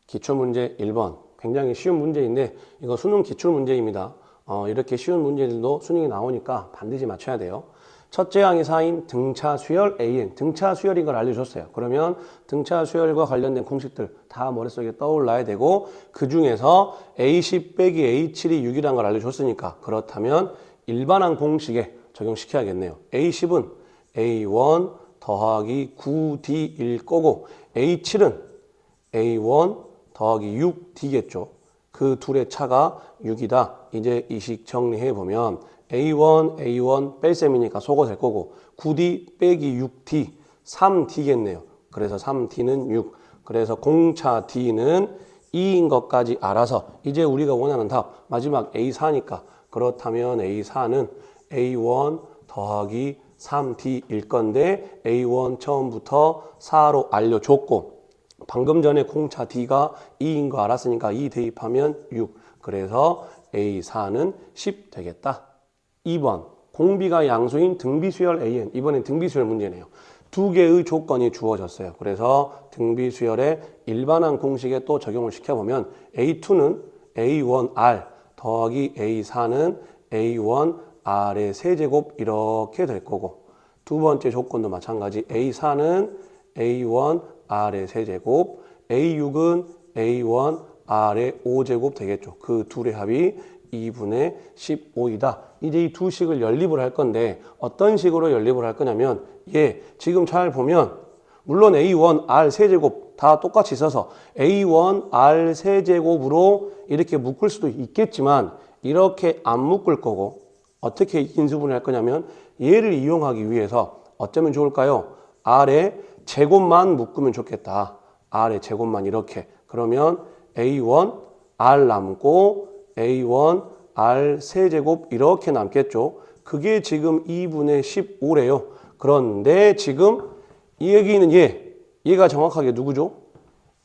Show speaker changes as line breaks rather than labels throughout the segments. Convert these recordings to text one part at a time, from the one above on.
기출문제 1번. 굉장히 쉬운 문제인데 이거 수능 기출문제입니다. 이렇게 쉬운 문제들도 수능이 나오니까 반드시 맞춰야 돼요. 첫째 항이 4인 등차 수열 AN. 등차 수열인 걸 알려줬어요. 그러면 등차 수열과 관련된 공식들 다 머릿속에 떠올라야 되고 그 중에서 A10 빼기 A7이 6이라는 걸 알려줬으니까 그렇다면 일반항 공식에 적용시켜야겠네요. A10은 A1 더하기 9D일 거고 A7은 A1 더하기 6D겠죠. 그 둘의 차가 6이다. 이제 이식 정리해보면 A1 뺄셈이니까 속어 될 거고 9D 빼기 6D 3D겠네요. 그래서 3D는 6. 그래서 공차 D는 2인 것까지 알아서 이제 우리가 원하는 답 마지막 A4니까 그렇다면 A4는 A1 더하기 3D일 건데 A1 처음부터 4로 알려줬고 방금 전에 공차 D가 2인 거 알았으니까 2 대입하면 6. 그래서 A4는 10 되겠다. 2번 공비가 양수인 등비수열 AN. 이번엔 등비수열 문제네요. 두 개의 조건이 주어졌어요. 그래서 등비수열의 일반항 공식에 또 적용을 시켜보면 A2는 A1R 더하기 A4는 A1R의 세제곱 이렇게 될 거고 두 번째 조건도 마찬가지 A4는 A1R의 세제곱 A6은 A1R의 5제곱 되겠죠. 그 둘의 합이 2분의 15이다. 이제 이 두 식을 연립을 할 건데 어떤 식으로 연립을 할 거냐면 지금 잘 보면 물론 A1R 세제곱 다 똑같이 써서 A1R 세제곱으로 이렇게 묶을 수도 있겠지만 이렇게 안 묶을 거고 어떻게 인수분해 할 거냐면 얘를 이용하기 위해서 어쩌면 좋을까요? R의 제곱만 묶으면 좋겠다. R의 제곱만 이렇게. 그러면 A1R 남고 A1R 세제곱 이렇게 남겠죠. 그게 지금 2분의 15래요. 그런데 지금 이 얘기는 얘가 정확하게 누구죠?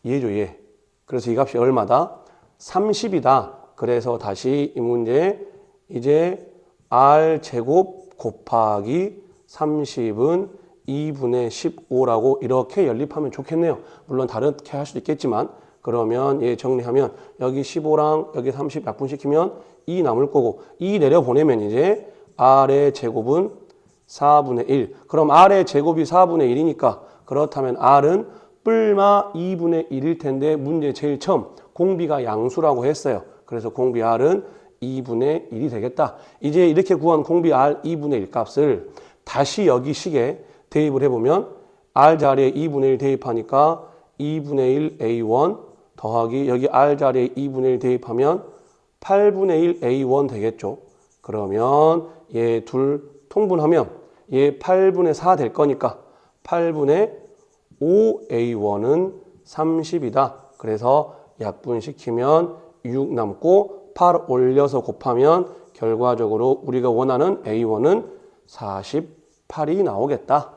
얘죠, 얘. 그래서 이 값이 얼마다? 30이다. 그래서 다시 이 문제 이제 R 제곱 곱하기 30은 2분의 15라고 이렇게 연립하면 좋겠네요. 물론 다르게 할 수도 있겠지만 그러면 얘 정리하면 여기 15랑 여기 30 약분시키면 2 남을 거고 2 내려보내면 이제 R의 제곱은 4분의 1. 그럼 R의 제곱이 4분의 1이니까 그렇다면 R은 뿔마 2분의 1일 텐데 문제 제일 처음 공비가 양수라고 했어요. 그래서 공비 R은 2분의 1이 되겠다. 이제 이렇게 구한 공비 R 2분의 1 값을 다시 여기 식에 대입을 해보면 R 자리에 2분의 1 대입하니까 2분의 1 A1 더하기 여기 R 자리에 2분의 1 대입하면 8분의 1 A1 되겠죠. 그러면 얘 둘 통분하면 얘 8분의 4 될 거니까 8분의 5 A1은 30이다. 그래서 약분시키면 6 남고 8 올려서 곱하면 결과적으로 우리가 원하는 A1은 48이 나오겠다.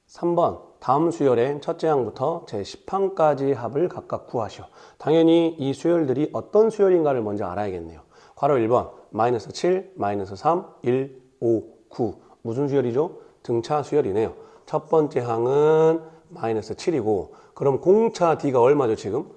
3번 다음 수열의 첫째 항부터 제10항까지 합을 각각 구하시오. 당연히 이 수열들이 어떤 수열인가를 먼저 알아야겠네요. 괄호 1번 마이너스 7, 마이너스 3, 1, 5, 9 무슨 수열이죠? 등차 수열이네요. 첫 번째 항은 마이너스 7이고 그럼 공차 D가 얼마죠 지금?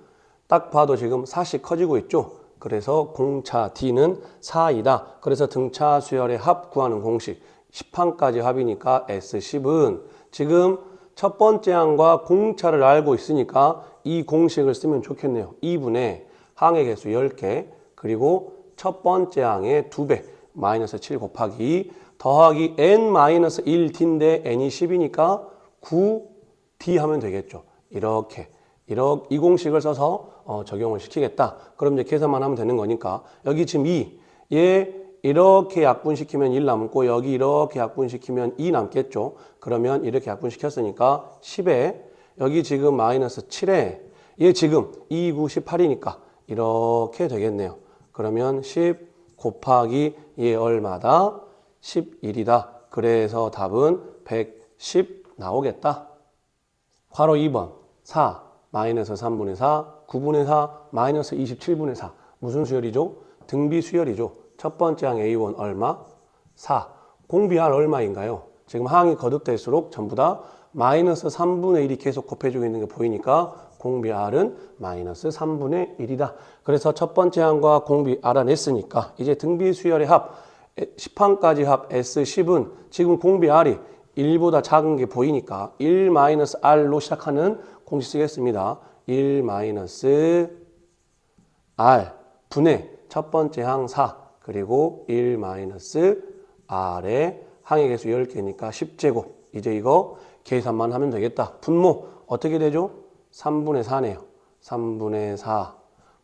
딱 봐도 지금 4씩 커지고 있죠? 그래서 공차 D는 4이다. 그래서 등차 수열의 합 구하는 공식 10항까지 합이니까 S10은 지금 첫 번째 항과 공차를 알고 있으니까 이 공식을 쓰면 좋겠네요. 2분의 항의 개수 10개 그리고 첫 번째 항의 2배 마이너스 7 곱하기 2 더하기 n-1d인데 n이 10이니까 9d 하면 되겠죠. 이렇게 이 공식을 써서 적용을 시키겠다. 그럼 이제 계산만 하면 되는 거니까 여기 지금 2 얘 이렇게 약분시키면 1 남고 여기 이렇게 약분시키면 2 남겠죠. 그러면 이렇게 약분시켰으니까 10에 여기 지금 마이너스 7에 얘 지금 2, 9, 18이니까 이렇게 되겠네요. 그러면 10 곱하기 얘 얼마다? 11이다. 그래서 답은 110 나오겠다. 괄호 2번 4 마이너스 3분의 4, 9분의 4, 마이너스 27분의 4 무슨 수열이죠? 등비 수열이죠. 첫 번째 항 A1 얼마? 4. 공비 R 얼마인가요? 지금 항이 거듭될수록 전부 다 마이너스 3분의 1이 계속 곱해지고 있는 게 보이니까 공비 R은 마이너스 3분의 1이다. 그래서 첫 번째 항과 공비 알아냈으니까 이제 등비 수열의 합 10항까지 합 S10은 지금 공비 R이 1보다 작은 게 보이니까 1 마이너스 R로 시작하는 공식 쓰겠습니다. 1 마이너스 R 분의 첫 번째 항 4 그리고 1 마이너스 R의 항의 개수 10개니까 10제곱. 이제 이거 계산만 하면 되겠다. 분모 어떻게 되죠? 3분의 4네요. 3분의 4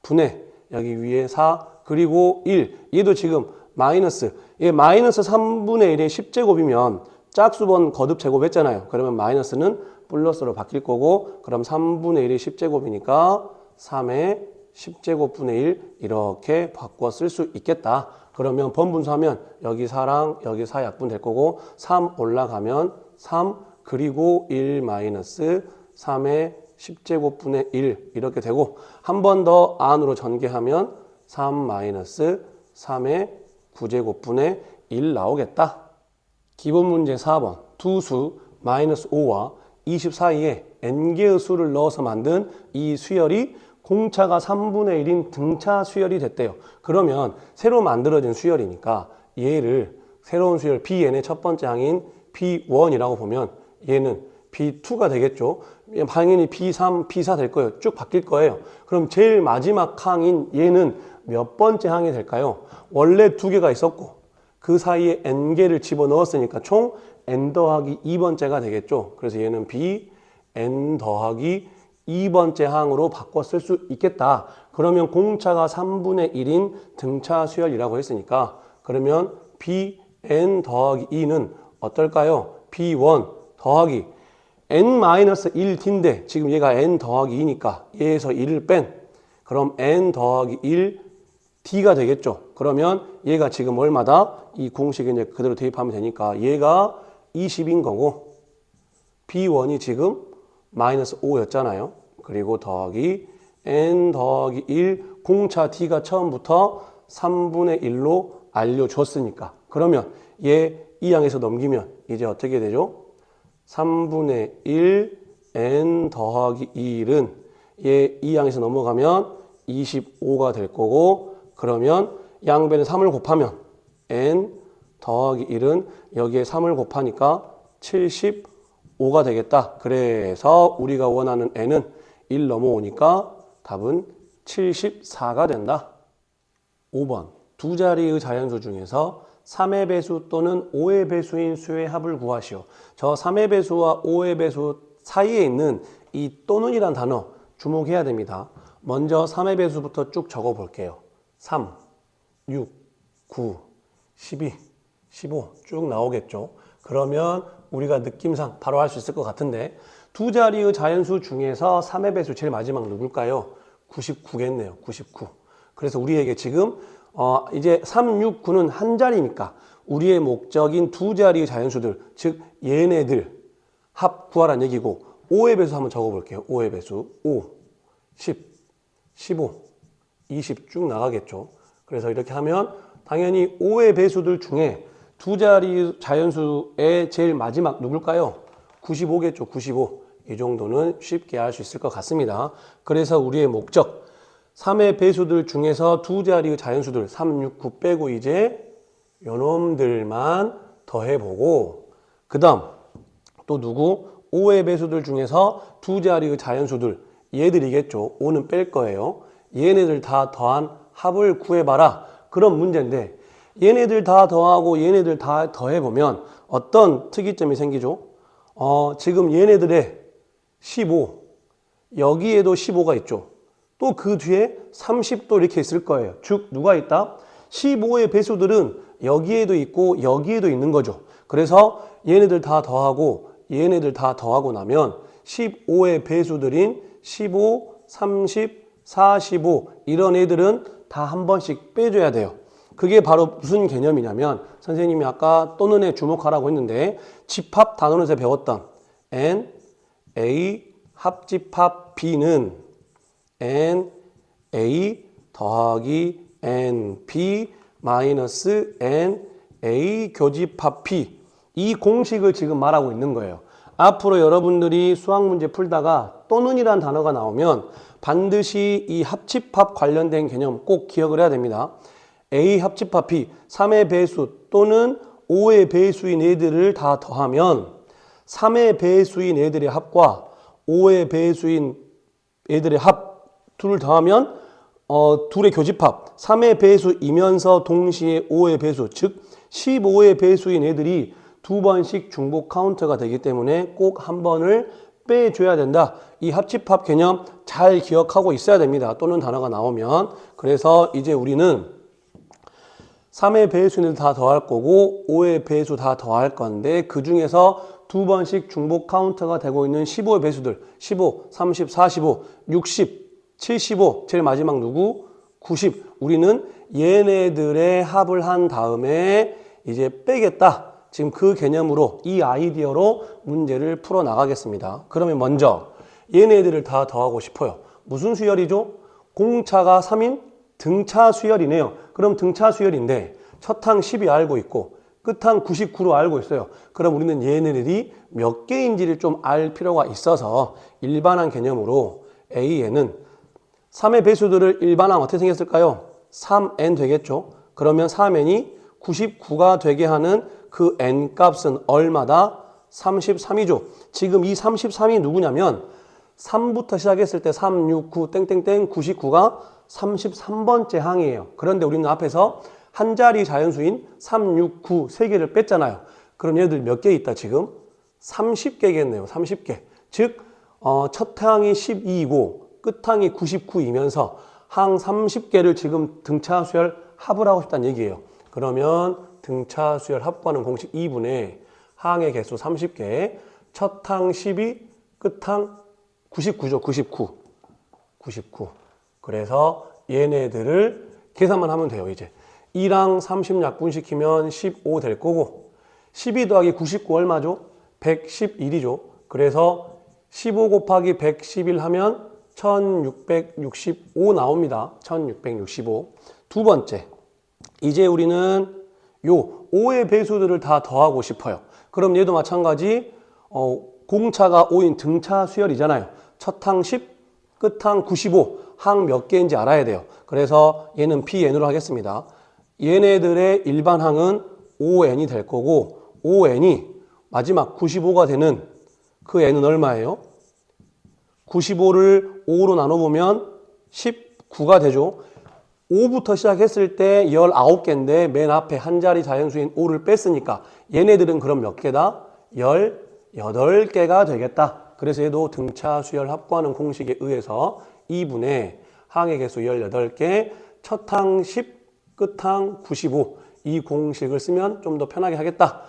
분의 여기 위에 4 그리고 1. 얘도 지금 마이너스. 얘 마이너스 3분의 1의 10제곱이면 짝수번 거듭 제곱했잖아요. 그러면 마이너스는 플러스로 바뀔 거고 그럼 3분의 1의 10제곱이니까 3의 10제곱분의 1 이렇게 바꿔 쓸 수 있겠다. 그러면 번분수하면 여기 4랑 여기 4 약분 될 거고 3 올라가면 3 그리고 1 마이너스 3의 10제곱분의 1 이렇게 되고 한 번 더 안으로 전개하면 3 마이너스 3의 9제곱분의 1 나오겠다. 기본 문제 4번 두 수 마이너스 5와 20 사이에 n개의 수를 넣어서 만든 이 수열이 공차가 3분의 1인 등차 수열이 됐대요. 그러면 새로 만들어진 수열이니까 얘를 새로운 수열 Bn의 첫 번째 항인 B1이라고 보면 얘는 B2가 되겠죠. 당연히 B3, B4 될 거예요. 쭉 바뀔 거예요. 그럼 제일 마지막 항인 얘는 몇 번째 항이 될까요? 원래 두 개가 있었고 그 사이에 n개를 집어넣었으니까 총 n 더하기 2번째가 되겠죠. 그래서 얘는 B, n 더하기 2번째 항으로 바꿔 쓸 수 있겠다. 그러면 공차가 3분의 1인 등차 수열이라고 했으니까 그러면 B, n 더하기 2는 어떨까요? B1 더하기 n-1t인데 지금 얘가 n 더하기 2니까 얘에서 1을 뺀 그럼 n 더하기 1t가 되겠죠. 그러면 얘가 지금 얼마다? 이 공식에 이제 그대로 대입하면 되니까 얘가 20인 거고 B1이 지금 마이너스 5였잖아요. 그리고 더하기 n 더하기 1 공차 t가 처음부터 3분의 1로 알려줬으니까 그러면 얘 이 항에서 넘기면 이제 어떻게 되죠? 3분의 1 n 더하기 1은 얘 이 항에서 넘어가면 25가 될 거고 그러면 양변에 3을 곱하면 n 더하기 1은 여기에 3을 곱하니까 75가 되겠다. 그래서 우리가 원하는 n은 1 넘어오니까 답은 74가 된다. 5번 두 자리의 자연수 중에서 3의 배수 또는 5의 배수인 수의 합을 구하시오. 저 3의 배수와 5의 배수 사이에 있는 이 또는이란 단어 주목해야 됩니다. 먼저 3의 배수부터 쭉 적어 볼게요. 3, 6, 9, 12, 15 쭉 나오겠죠. 그러면 우리가 느낌상 바로 할 수 있을 것 같은데 두 자리의 자연수 중에서 3의 배수 제일 마지막 누굴까요? 99겠네요. 99. 그래서 우리에게 지금 이제 3, 6, 9는 한 자리니까 우리의 목적인 두 자리의 자연수들 즉 얘네들 합 구하라는 얘기고 5의 배수 한번 적어볼게요. 5의 배수 5, 10, 15, 20 쭉 나가겠죠. 그래서 이렇게 하면 당연히 5의 배수들 중에 두 자리 자연수의 제일 마지막 누굴까요? 95겠죠. 95. 이 정도는 쉽게 알 수 있을 것 같습니다. 그래서 우리의 목적 3의 배수들 중에서 두 자리의 자연수들 3, 6, 9 빼고 이제 요놈들만 더해보고 그 다음 또 누구? 5의 배수들 중에서 두 자리의 자연수들 얘들이겠죠. 5는 뺄 거예요. 얘네들 다 더한 합을 구해봐라. 그런 문제인데 얘네들 다 더하고 얘네들 다 더해보면 어떤 특이점이 생기죠? 지금 얘네들의 15 여기에도 15가 있죠. 또 그 뒤에 30도 이렇게 있을 거예요. 즉 누가 있다? 15의 배수들은 여기에도 있고 여기에도 있는 거죠. 그래서 얘네들 다 더하고 얘네들 다 더하고 나면 15의 배수들인 15, 30, 45 이런 애들은 다 한 번씩 빼줘야 돼요. 그게 바로 무슨 개념이냐면 선생님이 아까 또는에 주목하라고 했는데 집합 단원에서 배웠던 N, A 합집합 B는 N, A 더하기 N, B 마이너스 N, A 교집합 P 이 공식을 지금 말하고 있는 거예요. 앞으로 여러분들이 수학 문제 풀다가 또는이란 단어가 나오면 반드시 이 합집합 관련된 개념 꼭 기억을 해야 됩니다. A 합집합 B, 3의 배수 또는 5의 배수인 애들을 다 더하면 3의 배수인 애들의 합과 5의 배수인 애들의 합 둘을 더하면 둘의 교집합 3의 배수이면서 동시에 5의 배수 즉 15의 배수인 애들이 두 번씩 중복 카운트가 되기 때문에 꼭 한 번을 빼줘야 된다. 이 합집합 개념 잘 기억하고 있어야 됩니다. 또는 단어가 나오면. 그래서 이제 우리는 3의 배수는 다 더할 거고 5의 배수 다 더할 건데 그 중에서 두 번씩 중복 카운트가 되고 있는 15의 배수들 15, 30, 45, 60, 75 제일 마지막 누구? 90 우리는 얘네들의 합을 한 다음에 이제 빼겠다. 지금 그 개념으로 이 아이디어로 문제를 풀어 나가겠습니다. 그러면 먼저 얘네들을 다 더하고 싶어요. 무슨 수열이죠? 공차가 3인 등차 수열이네요. 그럼 등차 수열인데 첫 항 10이 알고 있고 끝 항 99로 알고 있어요. 그럼 우리는 얘네들이 몇 개인지를 좀 알 필요가 있어서 일반항 개념으로 A에는 3의 배수들을 일반항 어떻게 생겼을까요? 3n 되겠죠. 그러면 3n이 99가 되게 하는 그 n 값은 얼마다? 33이죠. 지금 이 33이 누구냐면 3부터 시작했을 때 3, 6, 9, 땡땡땡 99가 33번째 항이에요. 그런데 우리는 앞에서 한 자리 자연수인 3, 6, 9 3개를 뺐잖아요. 그럼 얘들 몇 개 있다 지금? 30개겠네요. 30개. 즉 첫 항이 12이고 끝 항이 99이면서 항 30개를 지금 등차 수열 합을 하고 싶다는 얘기예요. 그러면 등차 수열 합과는 공식 2분의 항의 개수 30개, 첫 항 12, 끝 항 99죠. 99. 그래서 얘네들을 계산만 하면 돼요. 이제 1항 30 약분시키면 15 될 거고 12 더하기 99 얼마죠? 111이죠. 그래서 15 곱하기 111 하면 1665 나옵니다. 1665. 두 번째, 이제 우리는 요 5의 배수들을 다 더하고 싶어요. 그럼 얘도 마찬가지 공차가 5인 등차 수열이잖아요. 첫 항 10, 끝 항 95, 항 몇 개인지 알아야 돼요. 그래서 얘는 Bn으로 하겠습니다. 얘네들의 일반 항은 5n이 될 거고 5n이 마지막 95가 되는 그 n은 얼마예요? 95를 5로 나눠보면 19가 되죠. 5부터 시작했을 때 19개인데 맨 앞에 한 자리 자연수인 5를 뺐으니까 얘네들은 그럼 몇 개다? 18개가 되겠다. 그래서 얘도 등차 수열 합과하는 공식에 의해서 2분의 항의 개수 18개, 첫 항 10, 끝 항 95. 이 공식을 쓰면 좀 더 편하게 하겠다.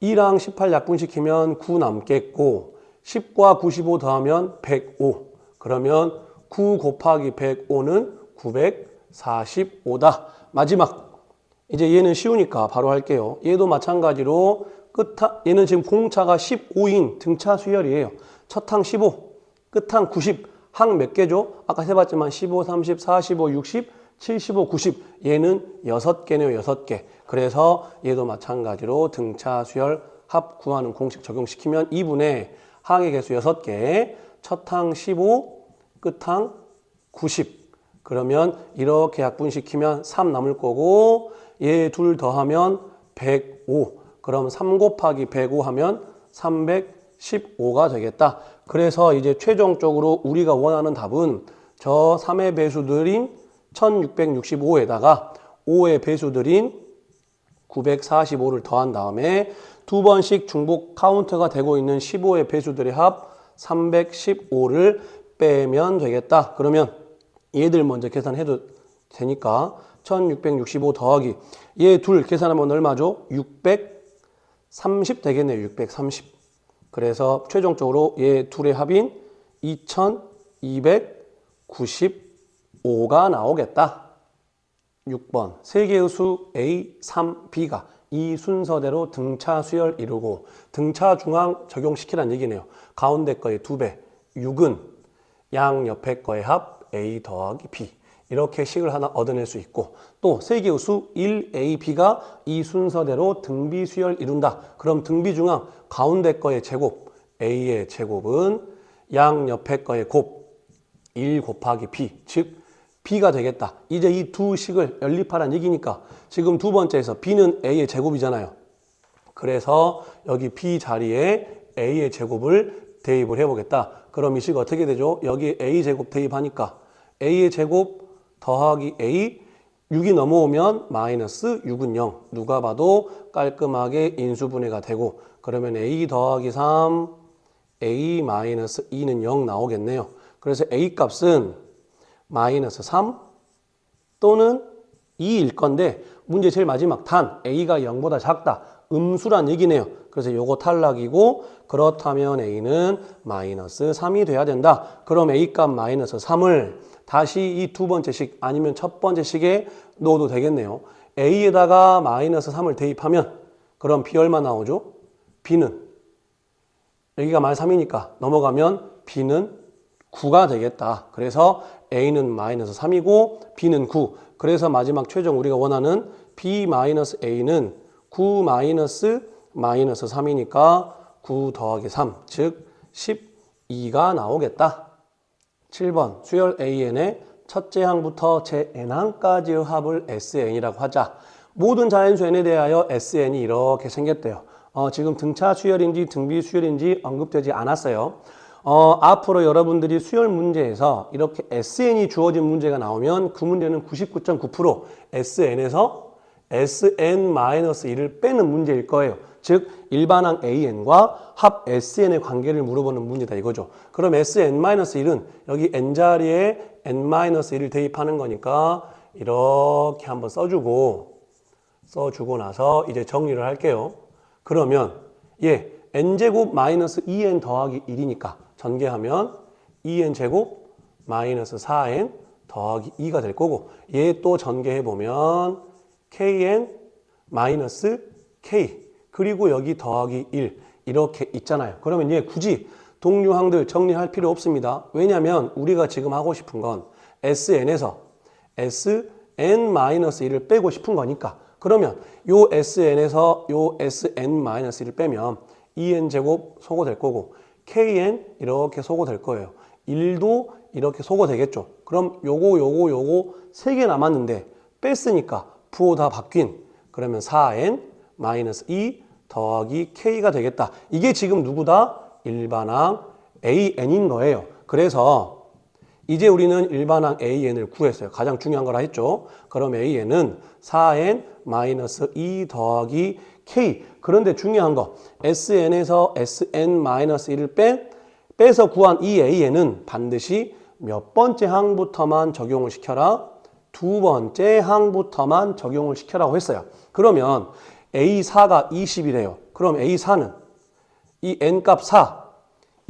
1항 18 약분시키면 9 남겠고 10과 95 더하면 105. 그러면 9 곱하기 105는 945다. 마지막. 이제 얘는 쉬우니까 바로 할게요. 얘도 마찬가지로 얘는 지금 공차가 15인 등차 수열이에요. 첫 항 15, 끝 항 90. 항 몇 개죠? 아까 세봤지만 15, 30, 45, 60, 75, 90. 얘는 6개네요. 6개. 그래서 얘도 마찬가지로 등차 수열 합 구하는 공식 적용시키면 2분의 항의 개수 6개, 첫 항 15, 끝 항 90. 그러면 이렇게 약분시키면 3 남을 거고 얘 둘 더하면 105. 그럼 3 곱하기 105 하면 315가 되겠다. 그래서 이제 최종적으로 우리가 원하는 답은 저 3의 배수들인 1665에다가 5의 배수들인 945를 더한 다음에 두 번씩 중복 카운트가 되고 있는 15의 배수들의 합 315를 빼면 되겠다. 그러면 얘들 먼저 계산해도 되니까 1665 더하기 얘 둘 계산하면 얼마죠? 630 되겠네요. 630. 그래서 최종적으로 얘 둘의 합인 2295가 나오겠다. 6번 세 개의 수 A, 3, B가 이 순서대로 등차 수열 이루고 등차 중앙 적용시키란 얘기네요. 가운데 거의 2배 6은 양 옆에 거의 합 A 더하기 B 이렇게 식을 하나 얻어낼 수 있고 또 세 개의 수 1A, B가 이 순서대로 등비 수열 이룬다. 그럼 등비 중앙 가운데 거의 제곱 a의 제곱은 양 옆에 거의 곱 1 곱하기 b, 즉 b가 되겠다. 이제 이 두 식을 연립하라는 얘기니까 지금 두 번째에서 b는 a의 제곱이잖아요. 그래서 여기 b 자리에 a의 제곱을 대입을 해보겠다. 그럼 이 식 어떻게 되죠? 여기 a 제곱 대입하니까 a의 제곱 더하기 a 6이 넘어오면 마이너스 6은 0. 누가 봐도 깔끔하게 인수분해가 되고 그러면 a 더하기 3, a 마이너스 2는 0 나오겠네요. 그래서 a 값은 마이너스 3 또는 2일 건데 문제 제일 마지막 단 a가 0보다 작다. 음수란 얘기네요. 그래서 요거 탈락이고 그렇다면 a는 마이너스 3이 돼야 된다. 그럼 a 값 마이너스 3을 다시 이 두 번째 식 아니면 첫 번째 식에 넣어도 되겠네요. a에다가 마이너스 3을 대입하면 그럼 b 얼마 나오죠? b는 여기가 마이너스 3이니까 넘어가면 b는 9가 되겠다. 그래서 a는 마이너스 3이고 b는 9. 그래서 마지막 최종 우리가 원하는 b 마이너스 a는 9 마이너스 3이니까 9 더하기 3, 즉 12가 나오겠다. 7번 수열 AN의 첫째 항부터 제 n항까지의 합을 SN이라고 하자. 모든 자연수 n에 대하여 SN이 이렇게 생겼대요. 지금 등차 수열인지 등비 수열인지 언급되지 않았어요. 앞으로 여러분들이 수열 문제에서 이렇게 SN이 주어진 문제가 나오면 그 문제는 99.9% SN에서 SN-1을 빼는 문제일 거예요. 즉 일반항 AN과 합 SN의 관계를 물어보는 문제다 이거죠. 그럼 SN-1은 여기 n 자리에 n-1을 대입하는 거니까 이렇게 한번 써주고 나서 이제 정리를 할게요. 그러면 n제곱 마이너스 2n 더하기 1이니까 전개하면 2n 제곱 마이너스 4n 더하기 2가 될 거고 얘 또 전개해보면 kn 마이너스 k 그리고 여기 더하기 1 이렇게 있잖아요. 그러면 얘 굳이 동류항들 정리할 필요 없습니다. 왜냐하면 우리가 지금 하고 싶은 건 SN에서 SN-1을 빼고 싶은 거니까. 그러면 요 SN에서 요 SN-1을 빼면 2n 제곱 소거될 거고 kn 이렇게 소거될 거예요. 1도 이렇게 소거되겠죠. 그럼 요거 3개 남았는데 뺐으니까 부호 다 바뀐 그러면 4n-2 더하기 k가 되겠다. 이게 지금 누구다? 일반항 AN인 거예요. 그래서 이제 우리는 일반항 AN을 구했어요. 가장 중요한 거라 했죠. 그럼 AN은 4n-2 더하기 k. 그런데 중요한 거 SN에서 SN-1을 빼서 구한 이 AN은 반드시 몇 번째 항부터만 적용을 시켜라? 두 번째 항부터만 적용을 시켜라고 했어요. 그러면 A4가 20이래요. 그럼 A4는 이 n값 4,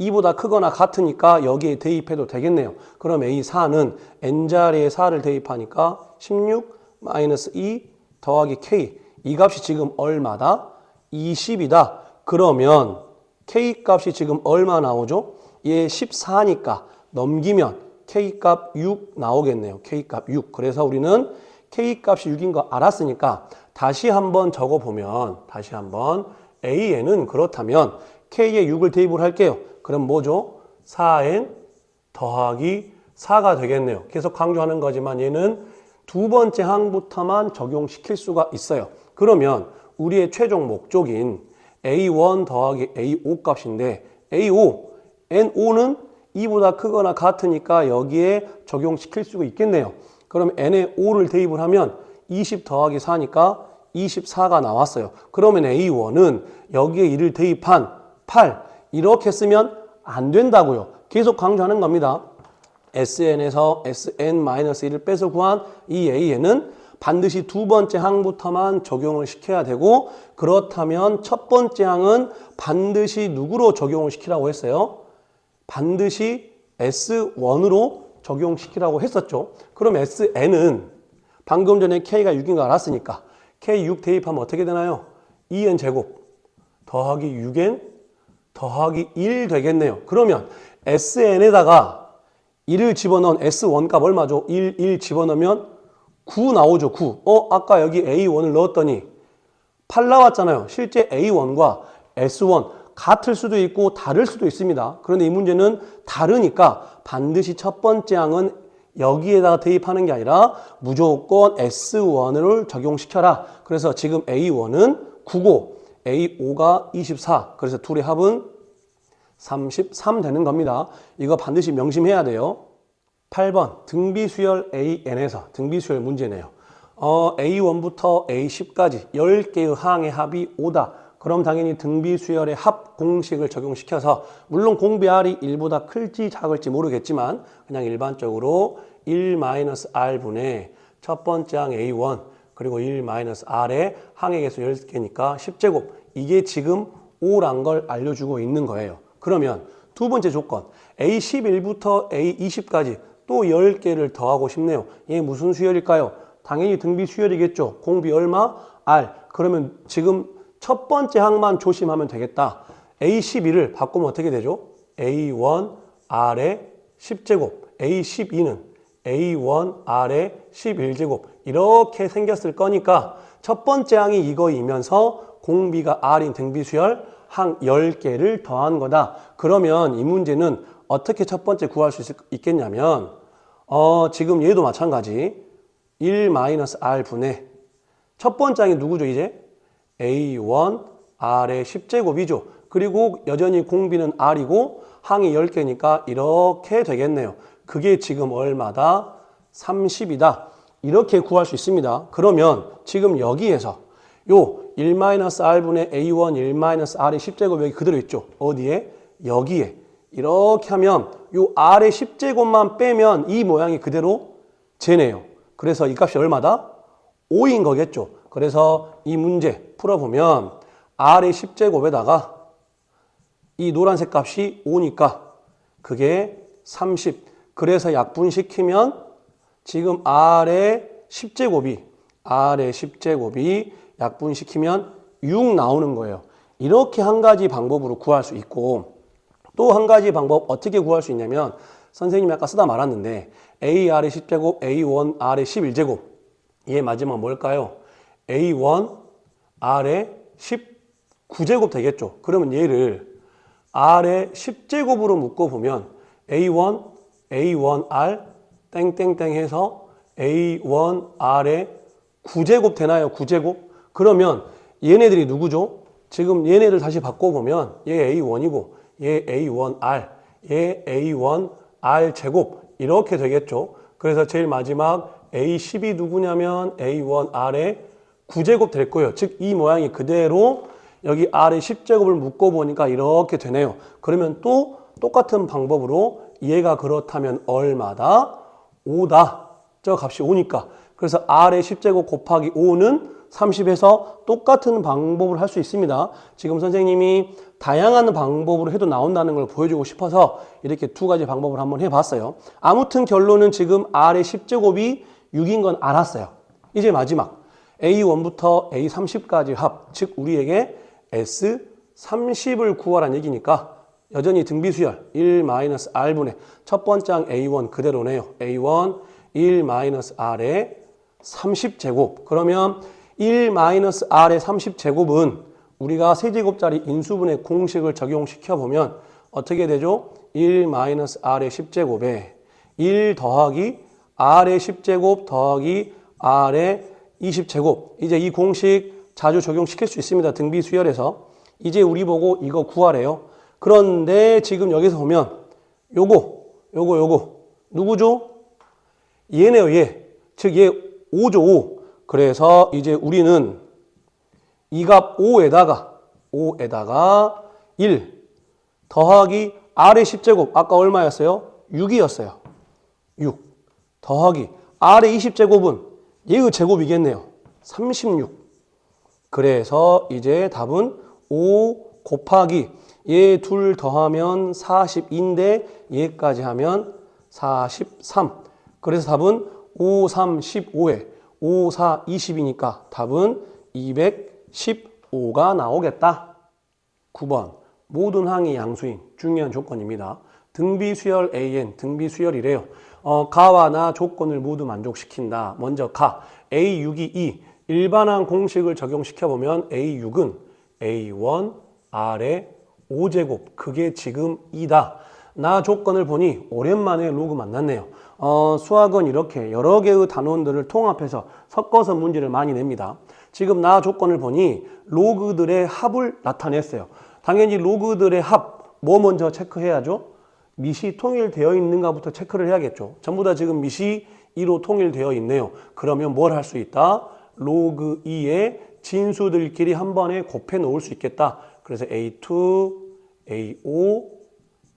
2보다 크거나 같으니까 여기에 대입해도 되겠네요. 그럼 A4는 n자리에 4를 대입하니까 16-2 더하기 k. 이 값이 지금 얼마다? 20이다. 그러면 k 값이 지금 얼마 나오죠? 얘 14니까 넘기면 k 값 6 나오겠네요. k 값 6. 그래서 우리는 k 값이 6인 거 알았으니까 다시 한번 적어보면 AN은 그렇다면 k에 6을 대입을 할게요. 그럼 뭐죠? 4n 더하기 4가 되겠네요. 계속 강조하는 거지만 얘는 두 번째 항부터만 적용시킬 수가 있어요. 그러면 우리의 최종 목적인 A1 더하기 A5 값인데 A5, N5는 2보다 크거나 같으니까 여기에 적용시킬 수가 있겠네요. 그럼 n에 5를 대입을 하면 20 더하기 4니까 24가 나왔어요. 그러면 A1은 여기에 1을 대입한 8 이렇게 쓰면 안 된다고요. 계속 강조하는 겁니다. SN에서 SN-1을 빼서 구한 이 AN은 반드시 두 번째 항부터만 적용을 시켜야 되고 그렇다면 첫 번째 항은 반드시 누구로 적용을 시키라고 했어요? 반드시 S1으로 적용시키라고 했었죠. 그럼 SN은 방금 전에 K가 6인 거 알았으니까 K6 대입하면 어떻게 되나요? 2n 제곱 더하기 6n 더하기 1 되겠네요. 그러면 SN에다가 1을 집어넣은 S1 값 얼마죠? 1 집어넣으면 9 나오죠. 9. 아까 여기 A1을 넣었더니 8 나왔잖아요. 실제 A1과 S1 같을 수도 있고 다를 수도 있습니다. 그런데 이 문제는 다르니까 반드시 첫 번째 항은 여기에다가 대입하는 게 아니라 무조건 S1을 적용시켜라. 그래서 지금 A1은 9고 A5가 24. 그래서 둘의 합은 33 되는 겁니다. 이거 반드시 명심해야 돼요. 8번 등비수열 AN에서 등비수열 문제네요. A1부터 A10까지 10개의 항의 합이 5다. 그럼 당연히 등비수열의 합 공식을 적용시켜서 물론 공비 R이 1보다 클지 작을지 모르겠지만 그냥 일반적으로 1-R분의 첫 번째 항 A1 그리고 1-R의 항의 개수 10개니까 10제곱 이게 지금 5란 걸 알려주고 있는 거예요. 그러면 두 번째 조건 A11부터 A20까지 또 10개를 더하고 싶네요. 이게 무슨 수열일까요? 당연히 등비 수열이겠죠. 공비 얼마? R. 그러면 지금 첫 번째 항만 조심하면 되겠다. A12를 바꾸면 어떻게 되죠? A1R의 10제곱, A12는 A1R의 11제곱 이렇게 생겼을 거니까 첫 번째 항이 이거이면서 공비가 R인 등비수열 항 10개를 더한 거다. 그러면 이 문제는 어떻게 첫 번째 구할 수 있겠냐면 지금 얘도 마찬가지 1-R분의 첫 번째 항이 누구죠 이제? A1R의 10제곱이죠. 그리고 여전히 공비는 R이고 항이 10개니까 이렇게 되겠네요. 그게 지금 얼마다? 30이다. 이렇게 구할 수 있습니다. 그러면 지금 여기에서 요 1-R분의 A1 1-R의 10제곱 여기 그대로 있죠. 어디에? 여기에. 이렇게 하면 요 R의 10제곱만 빼면 이 모양이 그대로 쟤네요. 그래서 이 값이 얼마다? 5인 거겠죠. 그래서 이 문제 풀어보면 R의 10제곱에다가 이 노란색 값이 5니까 그게 30. 그래서 약분시키면 지금 R의 10제곱이 약분시키면 6 나오는 거예요. 이렇게 한 가지 방법으로 구할 수 있고 또 한 가지 방법 어떻게 구할 수 있냐면 선생님이 아까 쓰다 말았는데 AR의 10제곱, A1R의 11제곱 얘 마지막 뭘까요? A1R의 19제곱 되겠죠. 그러면 얘를 R의 10제곱으로 묶어보면 A1R 땡땡땡 해서 A1R의 9제곱 되나요? 9제곱? 그러면 얘네들이 누구죠? 지금 얘네들 다시 바꿔보면 얘 A1이고 얘 A1R, 얘 A1R 제곱 이렇게 되겠죠. 그래서 제일 마지막 A10이 누구냐면 A1R의 9제곱 될 거예요. 즉 이 모양이 그대로 여기 R의 10제곱을 묶어보니까 이렇게 되네요. 그러면 또 똑같은 방법으로 얘가 그렇다면 얼마다? 5다. 저 값이 5니까. 그래서 R의 10제곱 곱하기 5는 30에서 똑같은 방법을 할 수 있습니다. 지금 선생님이 다양한 방법으로 해도 나온다는 걸 보여주고 싶어서 이렇게 두 가지 방법을 한번 해봤어요. 아무튼 결론은 지금 R의 10제곱이 6인 건 알았어요. 이제 마지막 A1부터 A30까지 합, 즉 우리에게 S30을 구하라는 얘기니까 여전히 등비수열 1-R분의 첫 번째 항 A1 그대로네요. A1 1-R의 30제곱. 그러면 1-R의 30제곱은 우리가 세제곱짜리 인수분해 공식을 적용시켜보면 어떻게 되죠? 1-R의 10제곱에 1 더하기 R의 10제곱 더하기 R의 20제곱. 이제 이 공식 자주 적용시킬 수 있습니다. 등비수열에서. 이제 우리 보고 이거 구하래요. 그런데 지금 여기서 보면 요거 누구죠? 얘네요, 얘. 즉, 얘 5죠, 5. 그래서 이제 우리는 이 값 5에다가 1 더하기 R의 10제곱. 아까 얼마였어요? 6이었어요. 6 더하기 R의 20제곱은 얘의 제곱이겠네요. 36. 그래서 이제 답은 5 곱하기 얘 둘 더하면 40인데 얘까지 하면 43. 그래서 답은 5, 3, 15에 5, 4, 20이니까 답은 215가 나오겠다. 9번 모든 항이 양수인 중요한 조건입니다. 등비수열 AN, 등비수열이래요. 가와 나 조건을 모두 만족시킨다. 먼저 가, A6이 2. 일반항 공식을 적용시켜보면 A6은 A1R의 5제곱 그게 지금 2다. 나 조건을 보니 오랜만에 로그 만났네요. 수학은 이렇게 여러 개의 단원들을 통합해서 섞어서 문제를 많이 냅니다. 지금 나 조건을 보니 로그들의 합을 나타냈어요. 당연히 로그들의 합, 뭐 먼저 체크해야죠? 밑이 통일되어 있는가부터 체크를 해야겠죠. 전부 다 지금 밑이 2로 통일되어 있네요. 그러면 뭘 할 수 있다? 로그 2의 진수들끼리 한 번에 곱해 놓을 수 있겠다. 그래서 A2, A5,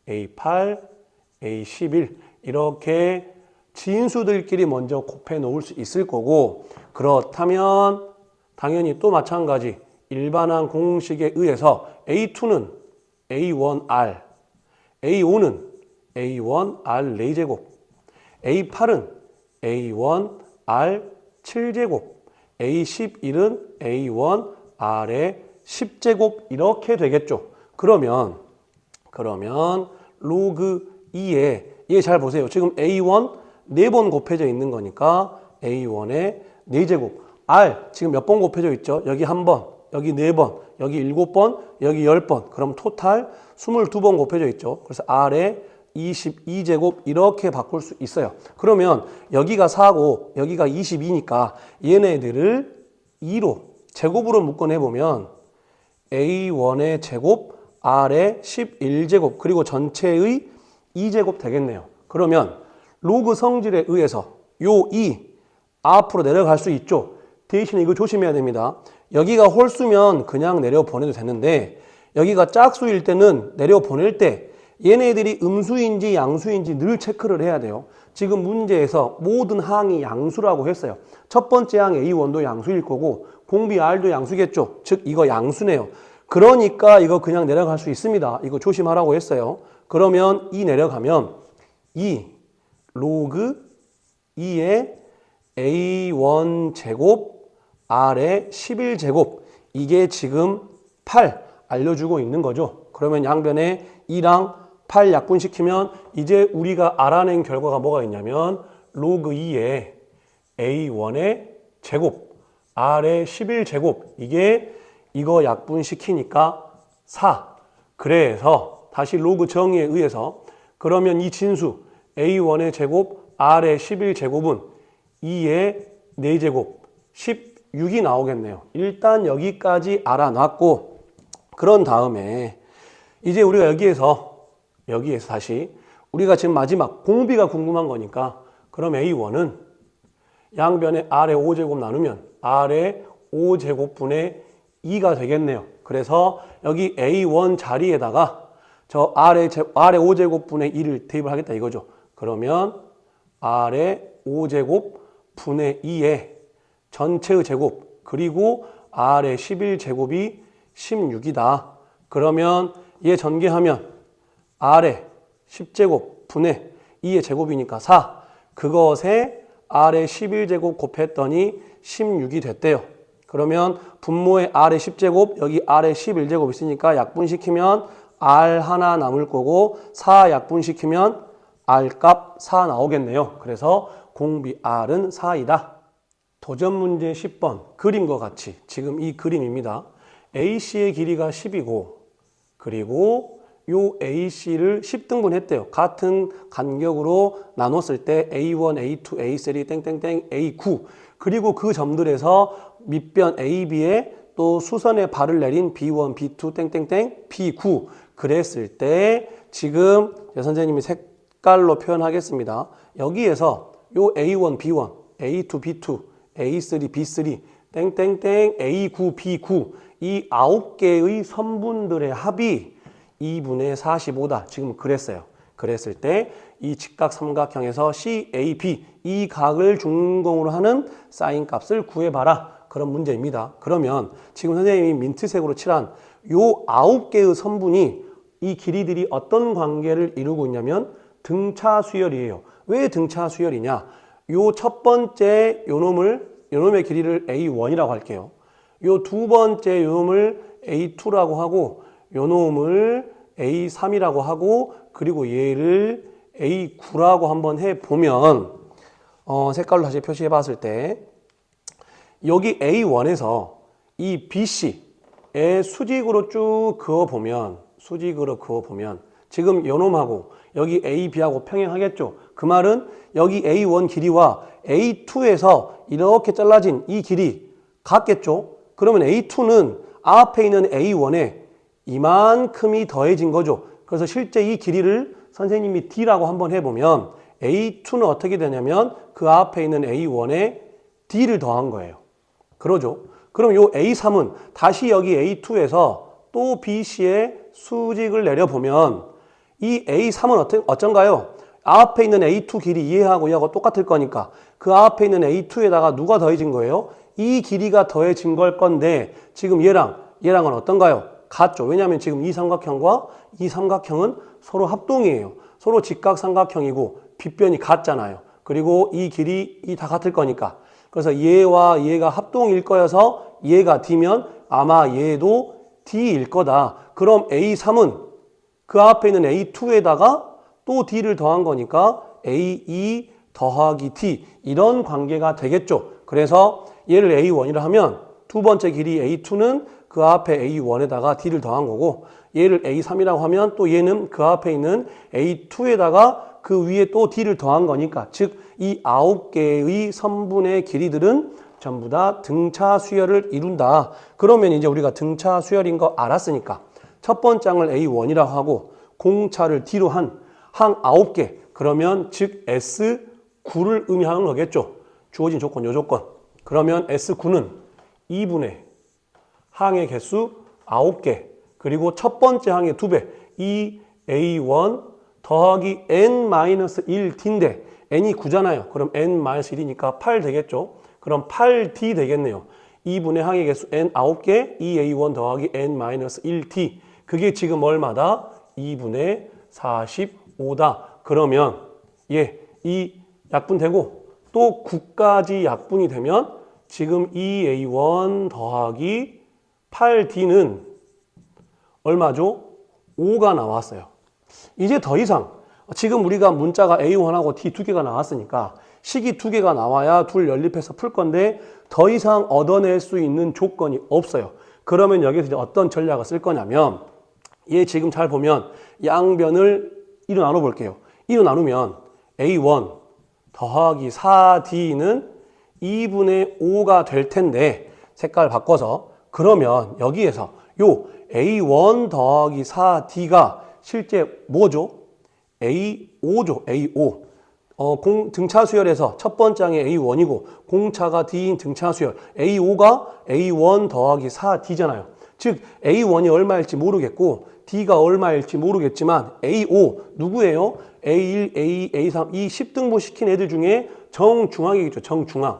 A8, A11 이렇게 진수들끼리 먼저 곱해 놓을 수 있을 거고, 그렇다면 당연히 또 마찬가지 일반항 공식에 의해서 A2는 A1R, A5는 A1R 4제곱, A8은 A1R 7제곱, A11은 A1R의 10제곱 이렇게 되겠죠. 그러면 로그 2에 얘 잘 보세요. 지금 A1 4번 곱해져 있는 거니까 A1의 4제곱. R 지금 몇 번 곱해져 있죠? 여기 1번, 여기 4번, 여기 7번, 여기 10번. 그럼 토탈 22번 곱해져 있죠. 그래서 R의 22제곱 이렇게 바꿀 수 있어요. 그러면 여기가 4고 여기가 22니까 얘네들을 2로 제곱으로 묶어내보면 A1의 제곱, R의 11제곱, 그리고 전체의 2제곱 되겠네요. 그러면 로그 성질에 의해서 요 2 앞으로 내려갈 수 있죠. 대신에 이거 조심해야 됩니다. 여기가 홀수면 그냥 내려보내도 되는데 여기가 짝수일 때는 내려보낼 때 얘네들이 음수인지 양수인지 늘 체크를 해야 돼요. 지금 문제에서 모든 항이 양수라고 했어요. 첫 번째 항 A1도 양수일 거고 공비 R도 양수겠죠. 즉 이거 양수네요. 그러니까 이거 그냥 내려갈 수 있습니다. 이거 조심하라고 했어요. 그러면 이 내려가면 2 로그 2의 A1 제곱 R의 11제곱 이게 지금 8 알려주고 있는 거죠. 그러면 양변에 2랑 8 약분시키면 이제 우리가 알아낸 결과가 뭐가 있냐면 로그 2의 A1의 제곱 R의 11제곱 이게 이거 약분시키니까 4. 그래서 다시 로그 정의에 의해서 그러면 이 진수 A1의 제곱 R의 11제곱은 2의 4제곱 16이 나오겠네요. 일단 여기까지 알아놨고 그런 다음에 이제 우리가 여기에서 다시 우리가 지금 마지막 공비가 궁금한 거니까 그럼 A1은 양변에 R의 5제곱 나누면 R의 5제곱분의 2가 되겠네요. 그래서 여기 A1 자리에다가 저 R의 5제곱분의 2를 대입을 하겠다 이거죠. 그러면 R의 5제곱분의 2의 전체의 제곱 그리고 R의 11제곱이 16이다. 그러면 얘 전개하면 R의 10제곱 분의 2의 제곱이니까 4. 그것에 R의 11제곱 곱했더니 16이 됐대요. 그러면 분모에 R의 10제곱 여기 R의 11제곱 있으니까 약분시키면 R 하나 남을 거고 4 약분시키면 R 값 4 나오겠네요. 그래서 공비 R은 4이다. 도전 문제 10번 그림과 같이 지금 이 그림입니다. AC의 길이가 10이고 그리고 요 AC를 10등분 했대요. 같은 간격으로 나눴을 때 A1, A2, A3, 땡땡땡, A9 그리고 그 점들에서 밑변 AB에 또 수선에 발을 내린 B1, B2, 땡땡땡, B9 그랬을 때 지금 선생님이 색깔로 표현하겠습니다. 여기에서 요 A1, B1, A2, B2, A3, B3, 땡땡땡, A9, B9 이 9개의 선분들의 합이 2분의 45다. 지금 그랬어요. 그랬을 때 이 직각 삼각형에서 CAB 이 각을 준공으로 하는 사인 값을 구해봐라. 그런 문제입니다. 그러면 지금 선생님이 민트색으로 칠한 요 9개의 선분이 이 길이들이 어떤 관계를 이루고 있냐면 등차 수열이에요. 왜 등차 수열이냐? 요 첫 번째 요놈의 길이를 A1이라고 할게요. 요 두 번째 요놈을 A2라고 하고 요놈을 A3이라고 하고 그리고 얘를 A9라고 한번 해보면 색깔로 다시 표시해 봤을 때 여기 A1에서 이 BC의 수직으로 쭉 그어보면 수직으로 그어보면 지금 요놈하고 여기 A, B하고 평행하겠죠. 그 말은 여기 A1 길이와 A2에서 이렇게 잘라진 이 길이 같겠죠. 그러면 A2는 앞에 있는 A1에 이만큼이 더해진 거죠. 그래서 실제 이 길이를 선생님이 D라고 한번 해보면 A2는 어떻게 되냐면 그 앞에 있는 A1에 D를 더한 거예요. 그러죠. 그럼 요 A3은 다시 여기 A2에서 또 BC의 수직을 내려보면 이 A3은 어쩐가요? 앞에 있는 A2 길이 이해하고 이하고 똑같을 거니까 그 앞에 있는 A2에다가 누가 더해진 거예요? 이 길이가 더해진 걸 건데 지금 얘랑은 어떤가요? 같죠. 왜냐하면 지금 이 삼각형과 이 삼각형은 서로 합동이에요. 서로 직각삼각형이고 빗변이 같잖아요. 그리고 이 길이 다 같을 거니까. 그래서 얘와 얘가 합동일 거여서 얘가 D면 아마 얘도 D일 거다. 그럼 A3은 그 앞에 있는 A2에다가 또 D를 더한 거니까 A2 더하기 D 이런 관계가 되겠죠. 그래서 얘를 A1이라 하면 두 번째 길이 A2는 그 앞에 A1에다가 D를 더한 거고 얘를 A3이라고 하면 또 얘는 그 앞에 있는 A2에다가 그 위에 또 D를 더한 거니까 즉 이 9개의 선분의 길이들은 전부 다 등차 수열을 이룬다. 그러면 이제 우리가 등차 수열인 거 알았으니까 첫 번째 항을 A1이라고 하고 공차를 D로 한 항 9개 그러면 즉 S9를 의미하는 거겠죠. 주어진 조건 요 조건. 그러면 S9는 2분의 항의 개수 9개 그리고 첫 번째 항의 2배 이 A1 더하기 N-1D인데 N이 9잖아요. 그럼 N-1이니까 8 되겠죠. 그럼 8D 되겠네요. 2분의 항의 개수 N 9개 2A1 더하기 N-1D 그게 지금 얼마다? 2분의 45다. 그러면 이 약분되고 또 9까지 약분이 되면 지금 2A1 더하기 8D는 얼마죠? 5가 나왔어요. 이제 더 이상 지금 우리가 문자가 A1하고 D 두 개가 나왔으니까 식이 두 개가 나와야 둘 연립해서 풀 건데 더 이상 얻어낼 수 있는 조건이 없어요. 그러면 여기서 이제 어떤 전략을 쓸 거냐면 얘 지금 잘 보면 양변을 1로 나눠 볼게요. 1로 나누면 A1 더하기 4D는 2분의 5가 될 텐데 색깔 바꿔서 그러면 여기에서 요 A1 더하기 4D가 실제 뭐죠? A5죠. A5. 등차 수열에서 첫 번째 항이 A1이고 공차가 D인 등차 수열 A5가 A1 더하기 4D잖아요. 즉 A1이 얼마일지 모르겠고 D가 얼마일지 모르겠지만 A5 누구예요? A1, A2, A3 이 10등분 시킨 애들 중에 정중앙이겠죠. 정중앙.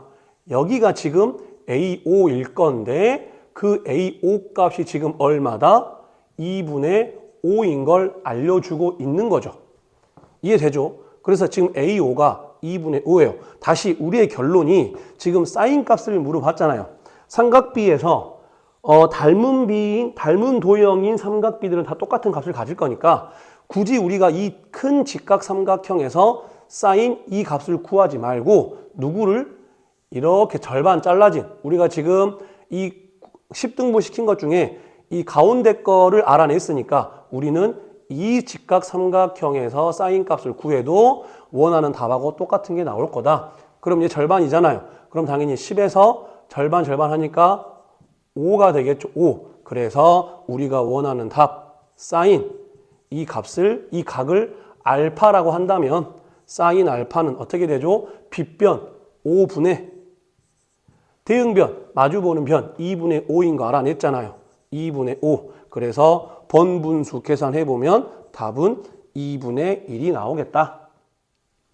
여기가 지금 A5일 건데 그 A5 값이 지금 얼마다? 2분의 5인 걸 알려주고 있는 거죠. 이해되죠? 그래서 지금 A5가 2분의 5예요. 다시 우리의 결론이 지금 사인 값을 물어봤잖아요. 삼각비에서 닮은 도형인 삼각비들은 다 똑같은 값을 가질 거니까 굳이 우리가 이 큰 직각 삼각형에서 사인 이 값을 구하지 말고 누구를 이렇게 절반 잘라진 우리가 지금 이 10등분 시킨 것 중에 이 가운데 거를 알아냈으니까 우리는 이 직각 삼각형에서 사인 값을 구해도 원하는 답하고 똑같은 게 나올 거다. 그럼 이제 절반이잖아요. 그럼 당연히 10에서 절반 하니까 5가 되겠죠. 5. 그래서 우리가 원하는 답 사인 이 값을 이 각을 알파라고 한다면 사인 알파는 어떻게 되죠? 빗변 5분의 대응변 마주보는 변 2분의 5인 거 알아냈잖아요. 2분의 5. 그래서 번분수 계산해보면 답은 2분의 1이 나오겠다.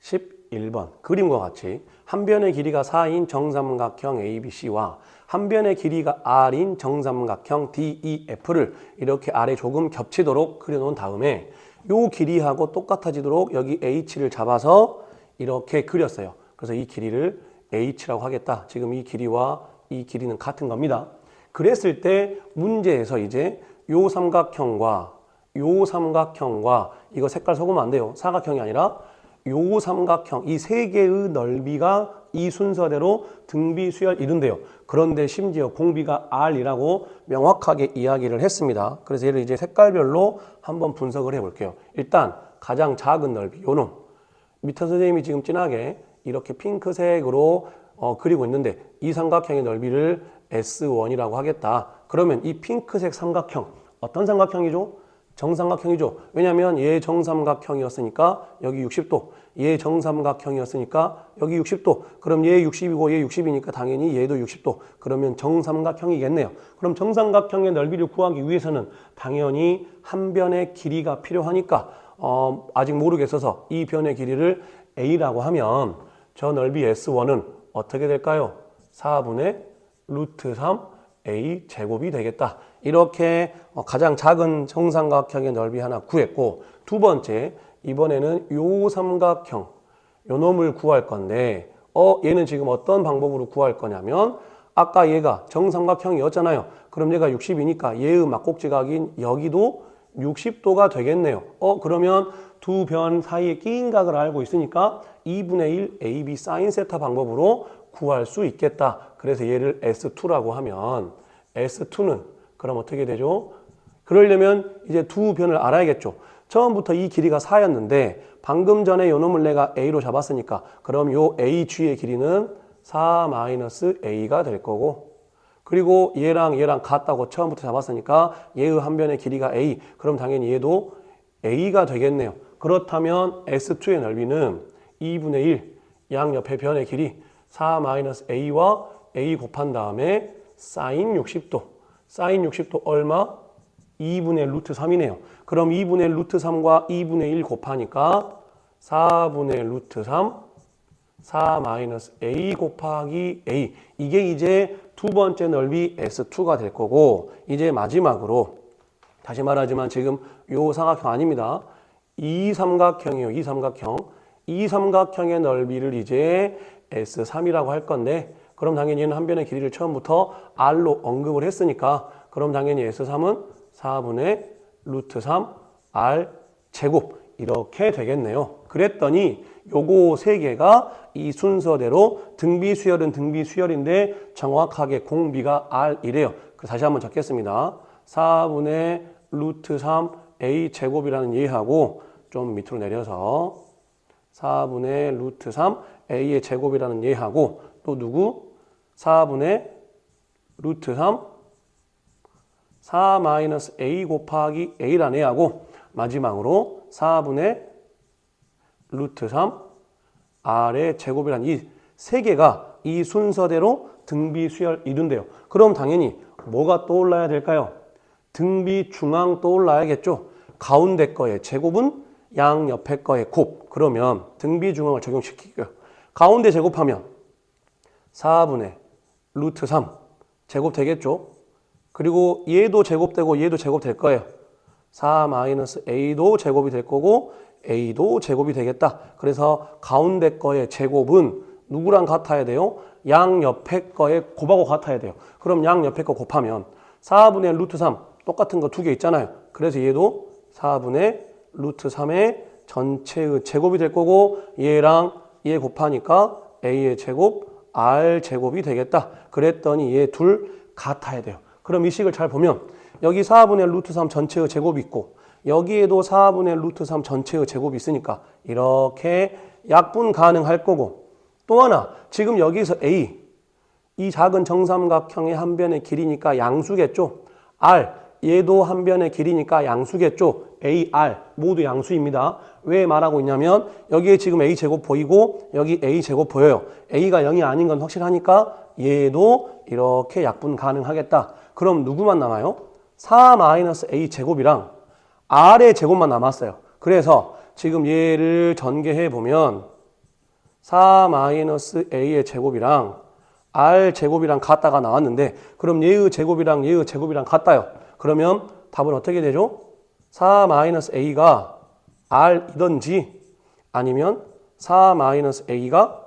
11번 그림과 같이 한 변의 길이가 4인 정삼각형 ABC와 한 변의 길이가 R인 정삼각형 DEF를 이렇게 아래 조금 겹치도록 그려놓은 다음에 요 길이하고 똑같아지도록 여기 H를 잡아서 이렇게 그렸어요. 그래서 이 길이를 H라고 하겠다. 지금 이 길이와 이 길이는 같은 겁니다. 그랬을 때 문제에서 이제 요 삼각형과 이거 색깔 속으면 안 돼요. 사각형이 아니라 요 삼각형 이 세 개의 넓이가 이 순서대로 등비 수열 이룬대요. 그런데 심지어 공비가 R이라고 명확하게 이야기를 했습니다. 그래서 얘를 이제 색깔별로 한번 분석을 해볼게요. 일단 가장 작은 넓이 요놈 밑에 선생님이 지금 진하게 이렇게 핑크색으로 그리고 있는데 이 삼각형의 넓이를 S1이라고 하겠다. 그러면 이 핑크색 삼각형 어떤 삼각형이죠? 정삼각형이죠. 왜냐하면 얘 정삼각형이었으니까 여기 60도, 얘 정삼각형이었으니까 여기 60도. 그럼 얘 60이고 얘 60이니까 당연히 얘도 60도. 그러면 정삼각형이겠네요. 그럼 정삼각형의 넓이를 구하기 위해서는 당연히 한 변의 길이가 필요하니까 아직 모르겠어서 이 변의 길이를 A라고 하면 저 넓이 S1은 어떻게 될까요? 4분의 루트 3 A 제곱이 되겠다. 이렇게 가장 작은 정삼각형의 넓이 하나 구했고, 두 번째, 이번에는 요 삼각형, 요 놈을 구할 건데, 얘는 지금 어떤 방법으로 구할 거냐면, 아까 얘가 정삼각형이었잖아요. 그럼 얘가 60이니까 얘의 막곡지각인 여기도 60도가 되겠네요. 그러면 두 변 사이에 끼인 각을 알고 있으니까 2분의 1 AB 사인 세타 방법으로 구할 수 있겠다. 그래서 얘를 S2라고 하면 S2는 그럼 어떻게 되죠? 그러려면 이제 두 변을 알아야겠죠. 처음부터 이 길이가 4였는데 방금 전에 요 놈을 내가 A로 잡았으니까 그럼 요 AG의 길이는 4-A가 될 거고, 그리고 얘랑 같다고 처음부터 잡았으니까 얘의 한 변의 길이가 A, 그럼 당연히 얘도 A가 되겠네요. 그렇다면 S2의 넓이는 2분의 1 양옆의 변의 길이 4-A와 A 곱한 다음에 사인 60도. 사인 60도 얼마? 2분의 루트 3이네요. 그럼 2분의 루트 3과 2분의 1 곱하니까 4분의 루트 3 4-A 곱하기 A. 이게 이제 두 번째 넓이 S2가 될 거고, 이제 마지막으로 다시 말하지만 지금 요 삼각형 아닙니다. 이 삼각형이에요. 이 삼각형. 이 삼각형의 넓이를 이제 S3이라고 할 건데, 그럼 당연히 얘는 한 변의 길이를 처음부터 R로 언급을 했으니까 그럼 당연히 S3은 4분의 루트 3 R 제곱 이렇게 되겠네요. 그랬더니 요거 세 개가 이 순서대로 등비 수열은 등비 수열인데 정확하게 공비가 R이래요. 다시 한번 적겠습니다. 4분의 루트 3 A 제곱이라는 예하고 좀 밑으로 내려서 4분의 루트 3 A의 제곱이라는 예하고 또 누구? 4분의 루트 3 4-A 곱하기 A라는 애하고 마지막으로 4분의 루트 3 R의 제곱이라는 이 세 개가 이 순서대로 등비 수열 이룬대요. 그럼 당연히 뭐가 떠올라야 될까요? 등비 중앙 떠올라야겠죠. 가운데 거의 제곱은 양옆에 거의 곱. 그러면 등비 중앙을 적용시키고요. 가운데 제곱하면 4분의 루트 3 제곱 되겠죠. 그리고 얘도 제곱되고 얘도 제곱될 거예요. 4-A도 제곱이 될 거고 A도 제곱이 되겠다. 그래서 가운데 거의 제곱은 누구랑 같아야 돼요? 양옆에 거의 곱하고 같아야 돼요. 그럼 양옆에 거 곱하면 4분의 루트 3 똑같은 거 두 개 있잖아요. 그래서 얘도 4분의 루트 3의 전체의 제곱이 될 거고 얘랑 얘 곱하니까 A의 제곱 R 제곱이 되겠다. 그랬더니 얘 둘 같아야 돼요. 그럼 이 식을 잘 보면 여기 4분의 루트 3 전체의 제곱이 있고 여기에도 4분의 루트 3 전체의 제곱이 있으니까 이렇게 약분 가능할 거고, 또 하나 지금 여기서 A 이 작은 정삼각형의 한 변의 길이니까 양수겠죠. R 얘도 한 변의 길이니까 양수겠죠. AR 모두 양수입니다. 왜 말하고 있냐면 여기에 지금 A제곱 보이고 여기 A제곱 보여요. A가 0이 아닌 건 확실하니까 얘도 이렇게 약분 가능하겠다. 그럼 누구만 남아요? 4-A제곱이랑 R의 제곱만 남았어요. 그래서 지금 얘를 전개해 보면 4-A의 제곱이랑 R제곱이랑 같다가 나왔는데 그럼 얘의 제곱이랑 얘의 제곱이랑 같다요. 그러면 답은 어떻게 되죠? 4-A가 R이든지 아니면 4-A가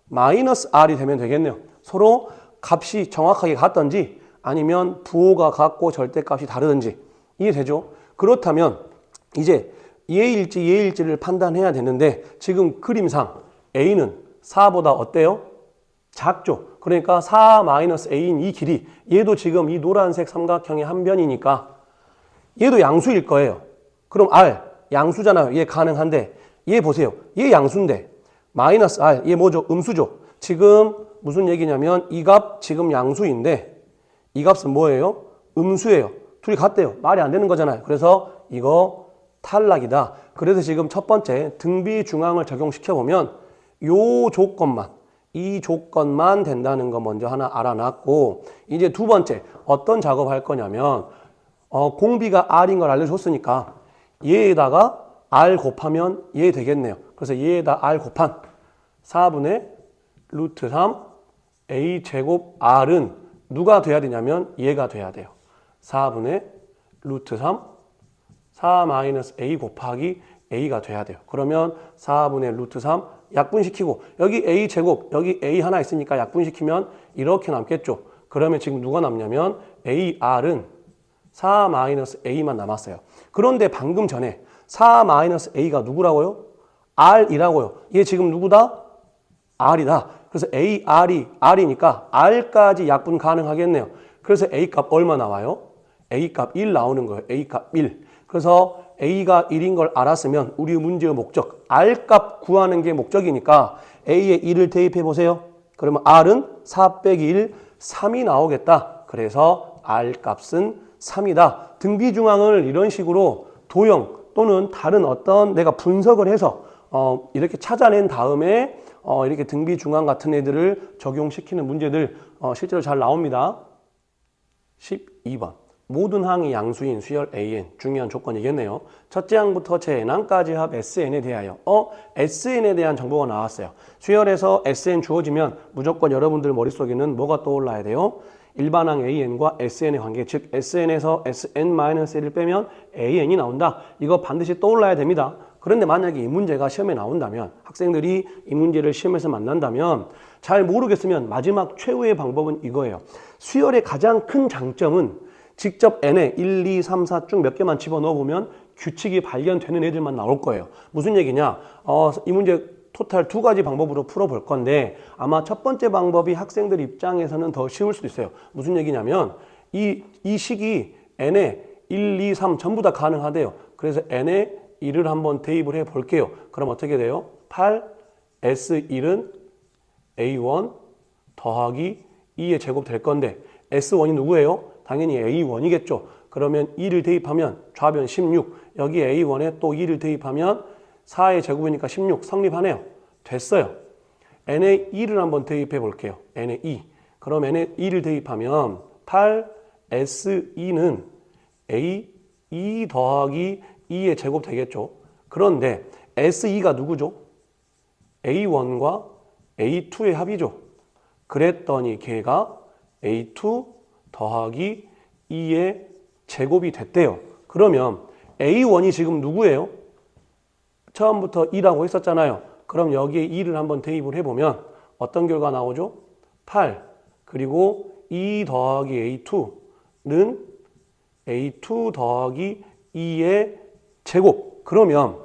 마이너스 R이 되면 되겠네요. 서로 값이 정확하게 같든지 아니면 부호가 같고 절대값이 다르든지 이해되죠? 그렇다면 이제 얘일지 얘일지를 판단해야 되는데 지금 그림상 A는 4보다 어때요? 작죠. 그러니까 4-A인 이 길이 얘도 지금 이 노란색 삼각형의 한 변이니까 얘도 양수일 거예요. 그럼 R 양수잖아요. 얘 가능한데 얘 보세요. 얘 양수인데 마이너스 R 얘 뭐죠? 음수죠. 지금 무슨 얘기냐면 이 값 지금 양수인데 이 값은 뭐예요? 음수예요. 둘이 같대요. 말이 안 되는 거잖아요. 그래서 이거 탈락이다. 그래서 지금 첫 번째 등비 중앙을 적용시켜보면 요 조건만 이 조건만 된다는 거 먼저 하나 알아놨고 이제 두 번째 어떤 작업할 거냐면 공비가 R인 걸 알려줬으니까 얘에다가 R 곱하면 얘 되겠네요. 그래서 얘에다 R 곱한 4분의 루트 3 A 제곱 R은 누가 돼야 되냐면 얘가 돼야 돼요. 4분의 루트 3 4-A 곱하기 A가 돼야 돼요. 그러면 4분의 루트 3 약분시키고 여기 A 제곱 여기 A 하나 있으니까 약분시키면 이렇게 남겠죠. 그러면 지금 누가 남냐면 AR은 4-A만 남았어요. 그런데 방금 전에 4-A가 누구라고요? R이라고요. 얘 지금 누구다? R이다. 그래서 AR이 R이니까 R까지 약분 가능하겠네요. 그래서 A값 얼마 나와요? A값 1 나오는 거예요. A값 1. 그래서 A가 1인 걸 알았으면 우리 문제의 목적 R값 구하는 게 목적이니까 A에 1을 대입해 보세요. 그러면 R은 4 빼기 1, 3이 나오겠다. 그래서 R값은 3이다. 등비중앙을 이런 식으로 도형 또는 다른 어떤 내가 분석을 해서 이렇게 찾아낸 다음에 이렇게 등비중앙 같은 애들을 적용시키는 문제들 실제로 잘 나옵니다. 12번. 모든 항이 양수인 수열 AN 중요한 조건이겠네요. 첫째 항부터 제N항까지 합 SN에 대하여 SN에 대한 정보가 나왔어요. 수열에서 SN 주어지면 무조건 여러분들 머릿속에는 뭐가 떠올라야 돼요? 일반항 AN과 SN의 관계, 즉 SN에서 SN-1을 빼면 AN이 나온다. 이거 반드시 떠올라야 됩니다. 그런데 만약에 이 문제가 시험에 나온다면 학생들이 이 문제를 시험에서 만난다면 잘 모르겠으면 마지막 최후의 방법은 이거예요. 수열의 가장 큰 장점은 직접 n에 1, 2, 3, 4 쭉 몇 개만 집어넣어 보면 규칙이 발견되는 애들만 나올 거예요. 무슨 얘기냐? 이 문제 토탈 두 가지 방법으로 풀어볼 건데 아마 첫 번째 방법이 학생들 입장에서는 더 쉬울 수도 있어요. 무슨 얘기냐면 이 식이 n에 1, 2, 3 전부 다 가능하대요. 그래서 n에 1을 한번 대입을 해 볼게요. 그럼 어떻게 돼요? 8 S1은 A1 더하기 2의 제곱 될 건데 S1이 누구예요? 당연히 A1이겠죠. 그러면 2를 대입하면 좌변 16. 여기 A1에 또 2를 대입하면 4의 제곱이니까 16. 성립하네요. 됐어요. n에 2를 한번 대입해 볼게요. n에 2. 그럼 n에 2를 대입하면 8S2는 A2 더하기 2의 제곱 되겠죠. 그런데 S2가 누구죠? A1과 A2의 합이죠. 그랬더니 걔가 A2 더하기 2의 제곱이 됐대요. 그러면 A1이 지금 누구예요? 처음부터 2라고 했었잖아요. 그럼 여기에 2를 한번 대입을 해보면 어떤 결과 나오죠? 8 그리고 2 더하기 A2는 A2 더하기 2의 제곱. 그러면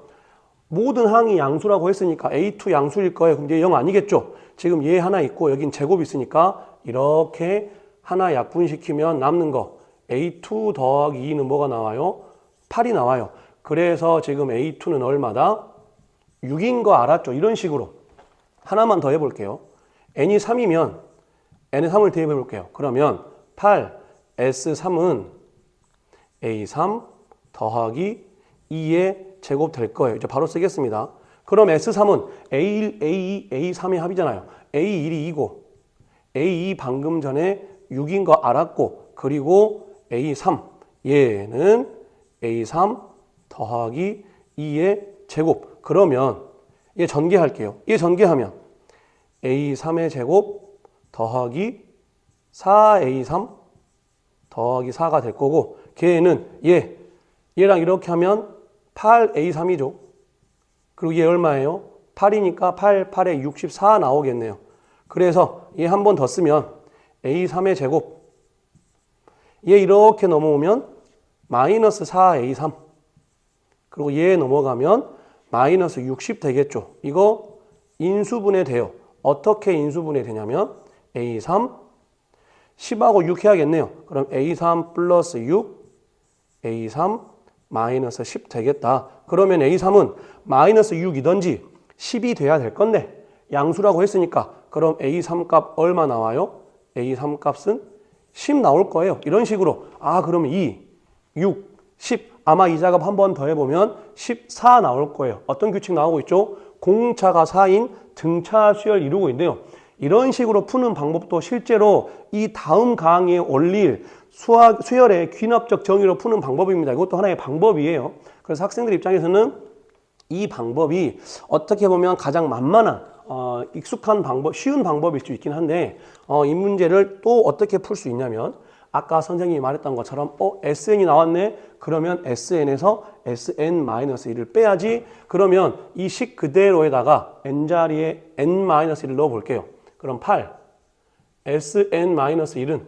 모든 항이 양수라고 했으니까 A2 양수일 거예요. 그럼 얘 0 아니겠죠? 지금 얘 하나 있고 여긴 제곱이 있으니까 이렇게 하나 약분시키면 남는 거 A2 더하기 2는 뭐가 나와요? 8이 나와요. 그래서 지금 A2는 얼마다? 6인 거 알았죠? 이런 식으로 하나만 더 해볼게요. n이 3이면 n에 3을 대입해 볼게요. 그러면 8S3은 A3 더하기 2의 제곱 될 거예요. 이제 바로 쓰겠습니다. 그럼 S3은 A1, A2, A3의 합이잖아요. A1이 2고 A2 방금 전에 6인 거 알았고 그리고 A3 얘는 A3 더하기 2의 제곱. 그러면 얘 전개할게요. 얘 전개하면 A3의 제곱 더하기 4A3 더하기 4가 될 거고 걔는 얘랑 이렇게 하면 8A3이죠. 그리고 얘 얼마예요? 8이니까 8, 8에 64 나오겠네요. 그래서 얘 한 번 더 쓰면 A3의 제곱 얘 이렇게 넘어오면 마이너스 4A3 그리고 얘 넘어가면 마이너스 60 되겠죠. 이거 인수분해 돼요. 어떻게 인수분해 되냐면 A3 10하고 6 해야겠네요. 그럼 A3 플러스 6 A3 마이너스 10 되겠다. 그러면 A3은 마이너스 6이던지 10이 돼야 될 건데 양수라고 했으니까 그럼 A3 값 얼마 나와요? A3 값은 10 나올 거예요. 이런 식으로 그러면 2, 6, 10 아마 이 작업 한 번 더 해보면 14 나올 거예요. 어떤 규칙 나오고 있죠? 공차가 4인 등차 수열 이루고 있는데요. 이런 식으로 푸는 방법도 실제로 이 다음 강의에 올릴 수열의 귀납적 정의로 푸는 방법입니다. 이것도 하나의 방법이에요. 그래서 학생들 입장에서는 이 방법이 어떻게 보면 가장 만만한 익숙한 방법, 쉬운 방법일 수 있긴 한데 이 문제를 또 어떻게 풀 수 있냐면 아까 선생님이 말했던 것처럼 SN이 나왔네? 그러면 SN에서 SN-1을 빼야지. 그러면 이 식 그대로에다가 N자리에 N-1을 넣어 볼게요. 그럼 8 SN-1은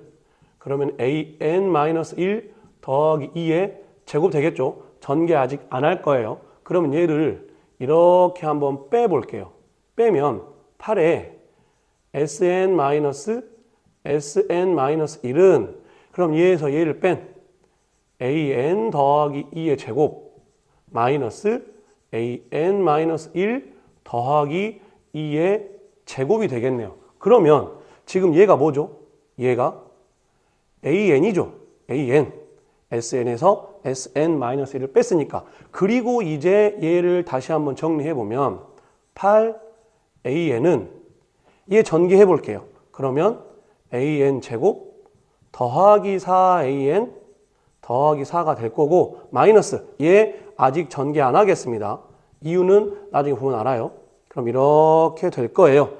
그러면 AN-1 더하기 2의 제곱 되겠죠. 전개 아직 안 할 거예요. 그러면 얘를 이렇게 한번 빼볼게요. 빼면 8에 SN-1은 그럼 얘에서 얘를 뺀 AN 더하기 2의 제곱 마이너스 AN-1 더하기 2의 제곱이 되겠네요. 그러면 지금 얘가 뭐죠? 얘가 AN이죠. AN. SN에서 SN-1을 뺐으니까. 그리고 이제 얘를 다시 한번 정리해보면 8AN은 얘 전개해 볼게요. 그러면 AN 제곱 더하기 4AN 더하기 4가 될 거고 마이너스 얘 아직 전개 안 하겠습니다. 이유는 나중에 보면 알아요. 그럼 이렇게 될 거예요.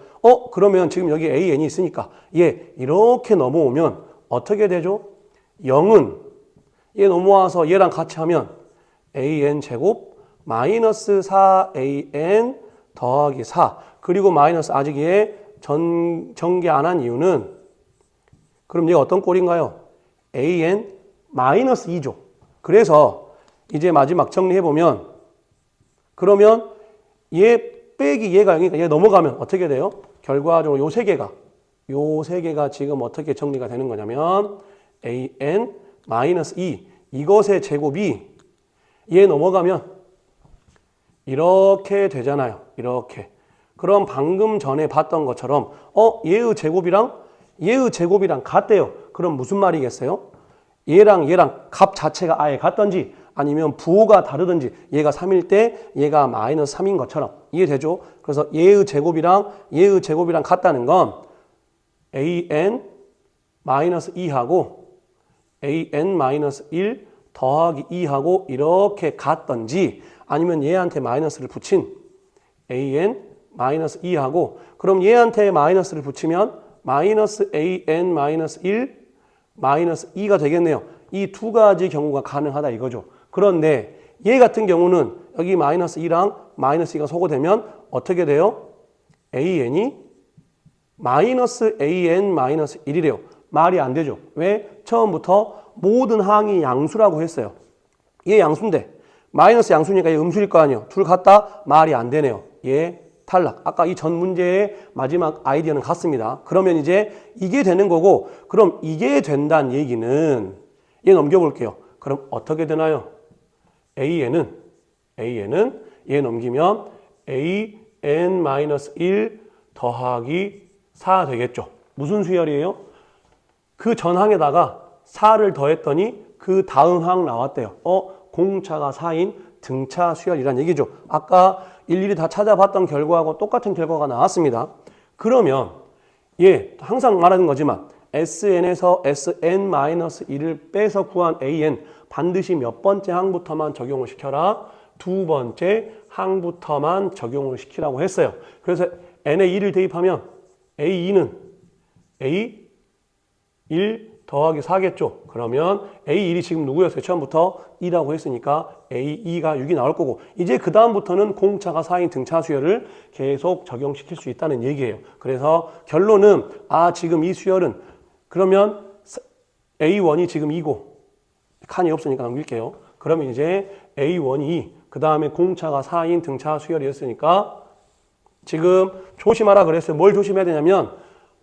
그러면 지금 여기 AN이 있으니까 얘 이렇게 넘어오면 어떻게 되죠? 0은 얘 넘어와서 얘랑 같이 하면 AN 제곱 마이너스 4AN 더하기 4 그리고 마이너스 아직 얘 전개 안 한 이유는 그럼 얘가 어떤 꼴인가요? AN 마이너스 2죠. 그래서 이제 마지막 정리해보면 그러면 얘 빼기 얘가 0이니까 얘 넘어가면 어떻게 돼요? 결과적으로 요 세 개가 지금 어떻게 정리가 되는 거냐면 AN 마이너스 2 이것의 제곱이 얘 넘어가면 이렇게 되잖아요. 이렇게. 그럼 방금 전에 봤던 것처럼 얘의 제곱이랑 같대요. 그럼 무슨 말이겠어요? 얘랑 값 자체가 아예 같던지 아니면 부호가 다르든지 얘가 3일 때 얘가 마이너스 3인 것처럼 이해되죠? 그래서 얘의 제곱이랑 같다는 건 AN 마이너스 2하고 AN 마이너스 1 더하기 2하고 이렇게 같던지 아니면 얘한테 마이너스를 붙인 AN 마이너스 2하고 그럼 얘한테 마이너스를 붙이면 마이너스 AN 마이너스 1 마이너스 2가 되겠네요. 이 두 가지 경우가 가능하다 이거죠. 그런데 얘 같은 경우는 여기 마이너스 2랑 마이너스 2가 소거되면 어떻게 돼요? AN이 마이너스 AN 마이너스 1이래요. 말이 안 되죠. 왜? 처음부터 모든 항이 양수라고 했어요. 얘 양수인데 마이너스 양수니까 얘 음수일 거 아니에요. 둘 같다? 말이 안 되네요. 얘 탈락. 아까 이 전 문제의 마지막 아이디어는 같습니다. 그러면 이제 이게 되는 거고 그럼 이게 된다는 얘기는 얘 넘겨볼게요. 그럼 어떻게 되나요? AN은 얘 넘기면 AN-1 더하기 4 되겠죠. 무슨 수열이에요? 그 전항에다가 4를 더했더니 그 다음 항 나왔대요. 공차가 4인 등차 수열이란 얘기죠. 아까 일일이 다 찾아봤던 결과하고 똑같은 결과가 나왔습니다. 그러면 항상 말하는 거지만 SN에서 SN-1을 빼서 구한 AN 반드시 몇 번째 항부터만 적용을 시켜라? 두 번째 항부터만 적용을 시키라고 했어요. 그래서 N에 2를 대입하면 A2는 A1 더하기 4겠죠. 그러면 A1이 지금 누구였어요? 처음부터 2라고 했으니까 A2가 6이 나올 거고 이제 그 다음부터는 공차가 4인 등차 수열을 계속 적용시킬 수 있다는 얘기예요. 그래서 결론은 지금 이 수열은 그러면 A1이 지금 2고 칸이 없으니까 넘길게요. 그러면 이제 A1이 2, 그 다음에 공차가 4인 등차 수열이었으니까 지금 조심하라 그랬어요. 뭘 조심해야 되냐면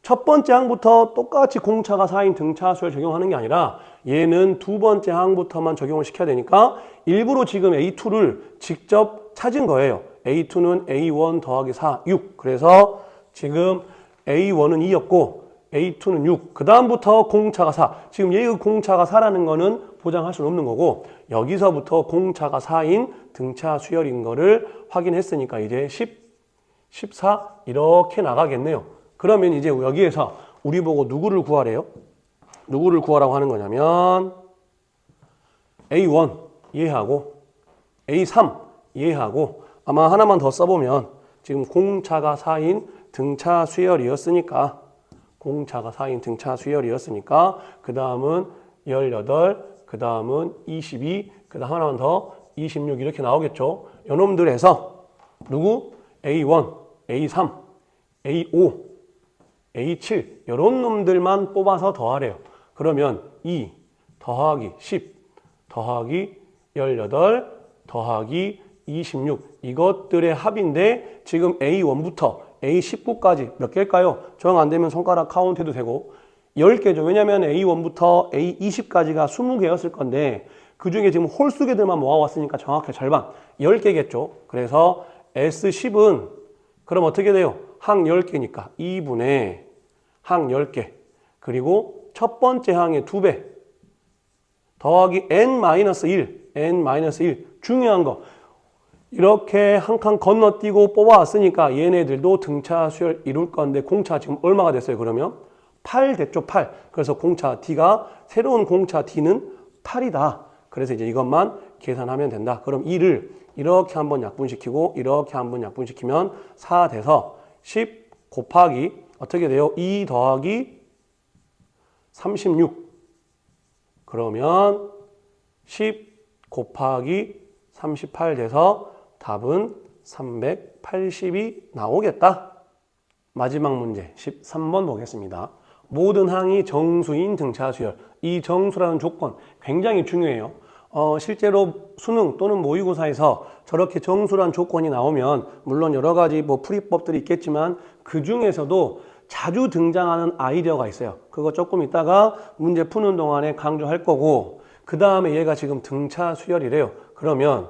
첫 번째 항부터 똑같이 공차가 4인 등차 수열 적용하는 게 아니라 얘는 두 번째 항부터만 적용을 시켜야 되니까 일부러 지금 A2를 직접 찾은 거예요. A2는 A1 더하기 4, 6. 그래서 지금 A1은 2였고 A2는 6. 그 다음부터 공차가 4. 지금 얘의 공차가 4라는 거는 보장할 수는 없는 거고 여기서부터 공차가 4인 등차 수열인 거를 확인했으니까 이제 10, 14 이렇게 나가겠네요. 그러면 이제 여기에서 우리 보고 누구를 구하래요? 누구를 구하라고 하는 거냐면 A1 이해하고 A3 이해하고 아마 하나만 더 써보면 지금 공차가 4인 등차 수열이었으니까 공차가 4인 등차 수열이었으니까 그 다음은 18, 그 다음은 22, 그 다음 하나만 더 26 이렇게 나오겠죠. 요놈들에서 누구? A1, A3, A5, A7 이런 놈들만 뽑아서 더하래요. 그러면 2 더하기 10 더하기 18 더하기 26 이것들의 합인데 지금 A1부터 A19까지 몇 개일까요? 정 안 되면 손가락 카운트 해도 되고 10개죠. 왜냐면 A1부터 A20까지가 20개였을 건데 그 중에 지금 홀수 개들만 모아왔으니까 정확히 절반 10개겠죠. 그래서 S10은 그럼 어떻게 돼요? 항 10개니까 2분의 항 10개 그리고 첫 번째 항의 2배 더하기 N-1 N-1 중요한 거 이렇게 한 칸 건너뛰고 뽑아왔으니까 얘네들도 등차 수열 이룰 건데 공차 지금 얼마가 됐어요? 그러면 8 됐죠. 8. 그래서 공차 D가 새로운 공차 D는 8이다. 그래서 이제 이것만 계산하면 된다. 그럼 2를 이렇게 한번 약분시키고 이렇게 한번 약분시키면 4 돼서 10 곱하기 어떻게 돼요? 2 더하기 36 그러면 10 곱하기 38 돼서 답은 380이 나오겠다. 마지막 문제 13번 보겠습니다. 모든 항이 정수인 등차 수열. 이 정수라는 조건 굉장히 중요해요. 실제로 수능 또는 모의고사에서 저렇게 정수란 조건이 나오면 물론 여러 가지 뭐 풀이법들이 있겠지만 그 중에서도 자주 등장하는 아이디어가 있어요. 그거 조금 이따가 문제 푸는 동안에 강조할 거고 그 다음에 얘가 지금 등차 수열이래요. 그러면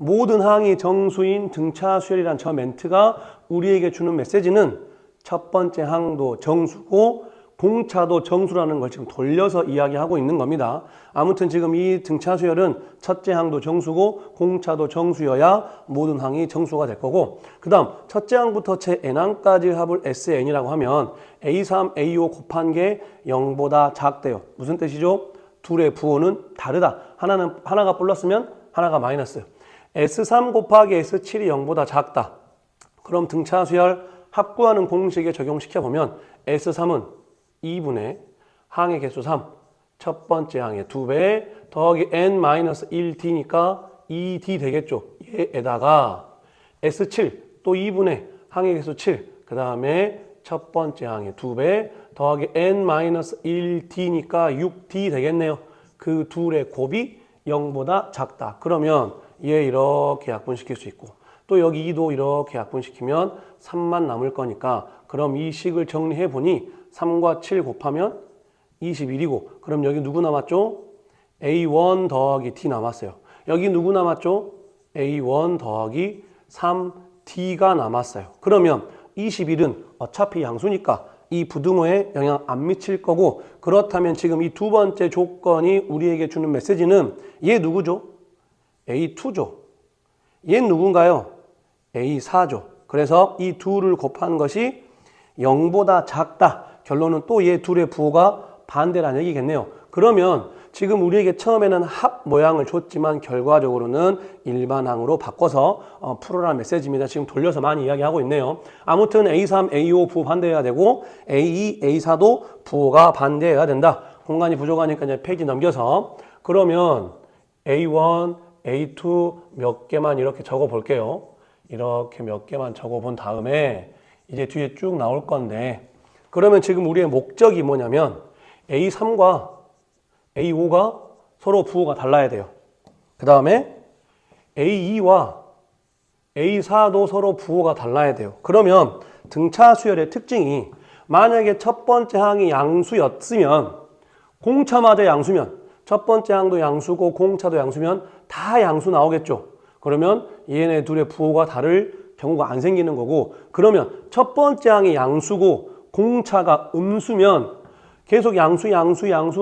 모든 항이 정수인 등차 수열이란 저 멘트가 우리에게 주는 메시지는 첫 번째 항도 정수고 공차도 정수라는 걸 지금 돌려서 이야기하고 있는 겁니다. 아무튼 지금 이 등차 수열은 첫째 항도 정수고 공차도 정수여야 모든 항이 정수가 될 거고 그 다음 첫째 항부터 제 n항까지 합을 SN이라고 하면 A3, A5 곱한 게 0보다 작대요. 무슨 뜻이죠? 둘의 부호는 다르다. 하나가 플러스면 하나가 마이너스. S3 곱하기 S7이 0보다 작다. 그럼 등차 수열 합구하는 공식에 적용시켜보면 S3은 2분의 항의 개수 3, 첫 번째 항의 2배 더하기 n-1d니까 2d 되겠죠. 얘에다가 S7 또 2분의 항의 개수 7, 그 다음에 첫 번째 항의 2배 더하기 n-1d니까 6d 되겠네요. 그 둘의 곱이 0보다 작다. 그러면 얘 이렇게 약분시킬 수 있고 또 여기 2도 이렇게 약분시키면 3만 남을 거니까 그럼 이 식을 정리해 보니 3과 7 곱하면 21이고 그럼 여기 누구 남았죠? A1 더하기 D 남았어요. 여기 누구 남았죠? A1 더하기 3D가 남았어요. 그러면 21은 어차피 양수니까 이 부등호에 영향 안 미칠 거고 그렇다면 지금 이 두 번째 조건이 우리에게 주는 메시지는 얘 누구죠? A2죠. 얘 누군가요? A4죠. 그래서 이 둘을 곱한 것이 0보다 작다. 결론은 또 얘 둘의 부호가 반대라는 얘기겠네요. 그러면 지금 우리에게 처음에는 합 모양을 줬지만 결과적으로는 일반항으로 바꿔서 풀어라는 메시지입니다. 지금 돌려서 많이 이야기하고 있네요. 아무튼 A3, A5 부호 반대해야 되고 A2, A4도 부호가 반대해야 된다. 공간이 부족하니까 이제 페이지 넘겨서 그러면 A1, A2 몇 개만 이렇게 적어 볼게요. 이렇게 몇 개만 적어 본 다음에 이제 뒤에 쭉 나올 건데 그러면 지금 우리의 목적이 뭐냐면 A3과 A5가 서로 부호가 달라야 돼요. 그 다음에 A2와 A4도 서로 부호가 달라야 돼요. 그러면 등차 수열의 특징이 만약에 첫 번째 항이 양수였으면 공차마저 양수면 첫 번째 항도 양수고 공차도 양수면 다 양수 나오겠죠. 그러면 얘네 둘의 부호가 다를 경우가 안 생기는 거고 그러면 첫 번째 항이 양수고 공차가 음수면 계속 양수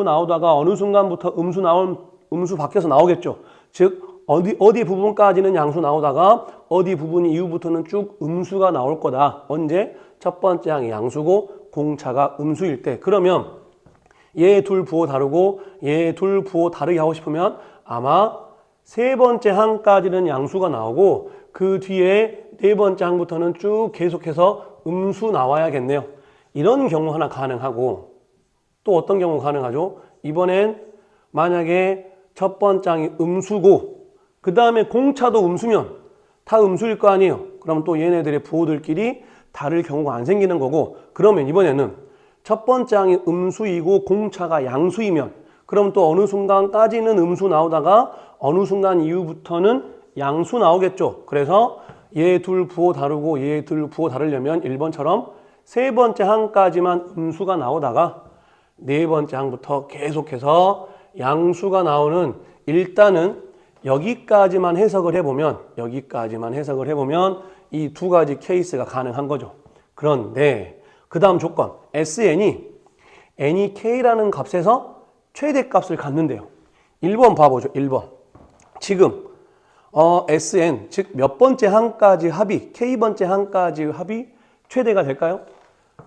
나오다가 어느 순간부터 음수 바뀌어서 나오겠죠. 즉 어디 부분까지는 양수 나오다가 어디 부분이 이후부터는 쭉 음수가 나올 거다. 언제? 첫 번째 항이 양수고 공차가 음수일 때. 그러면 얘 둘 부호 다르고 얘 둘 부호 다르게 하고 싶으면 아마 세 번째 항까지는 양수가 나오고 그 뒤에 네 번째 항부터는 쭉 계속해서 음수 나와야겠네요. 이런 경우 하나 가능하고 또 어떤 경우 가능하죠? 이번엔 만약에 첫 번째 항이 음수고 그 다음에 공차도 음수면 다 음수일 거 아니에요. 그럼 또 얘네들의 부호들끼리 다를 경우가 안 생기는 거고 그러면 이번에는 첫 번째 항이 음수이고 공차가 양수이면 그럼 또 어느 순간까지는 음수 나오다가 어느 순간 이후부터는 양수 나오겠죠. 그래서 얘 둘 부호 다르고 얘 둘 부호 다르려면 1번처럼 세 번째 항까지만 음수가 나오다가 네 번째 항부터 계속해서 양수가 나오는 일단은 여기까지만 해석을 해보면 이 두 가지 케이스가 가능한 거죠. 그런데 그 다음 조건 SN이 n이 k라는 값에서 최대값을 갖는데요. 1번 봐보죠. 1번 지금 SN 즉 몇 번째 항까지 합이 k번째 항까지 합이 최대가 될까요?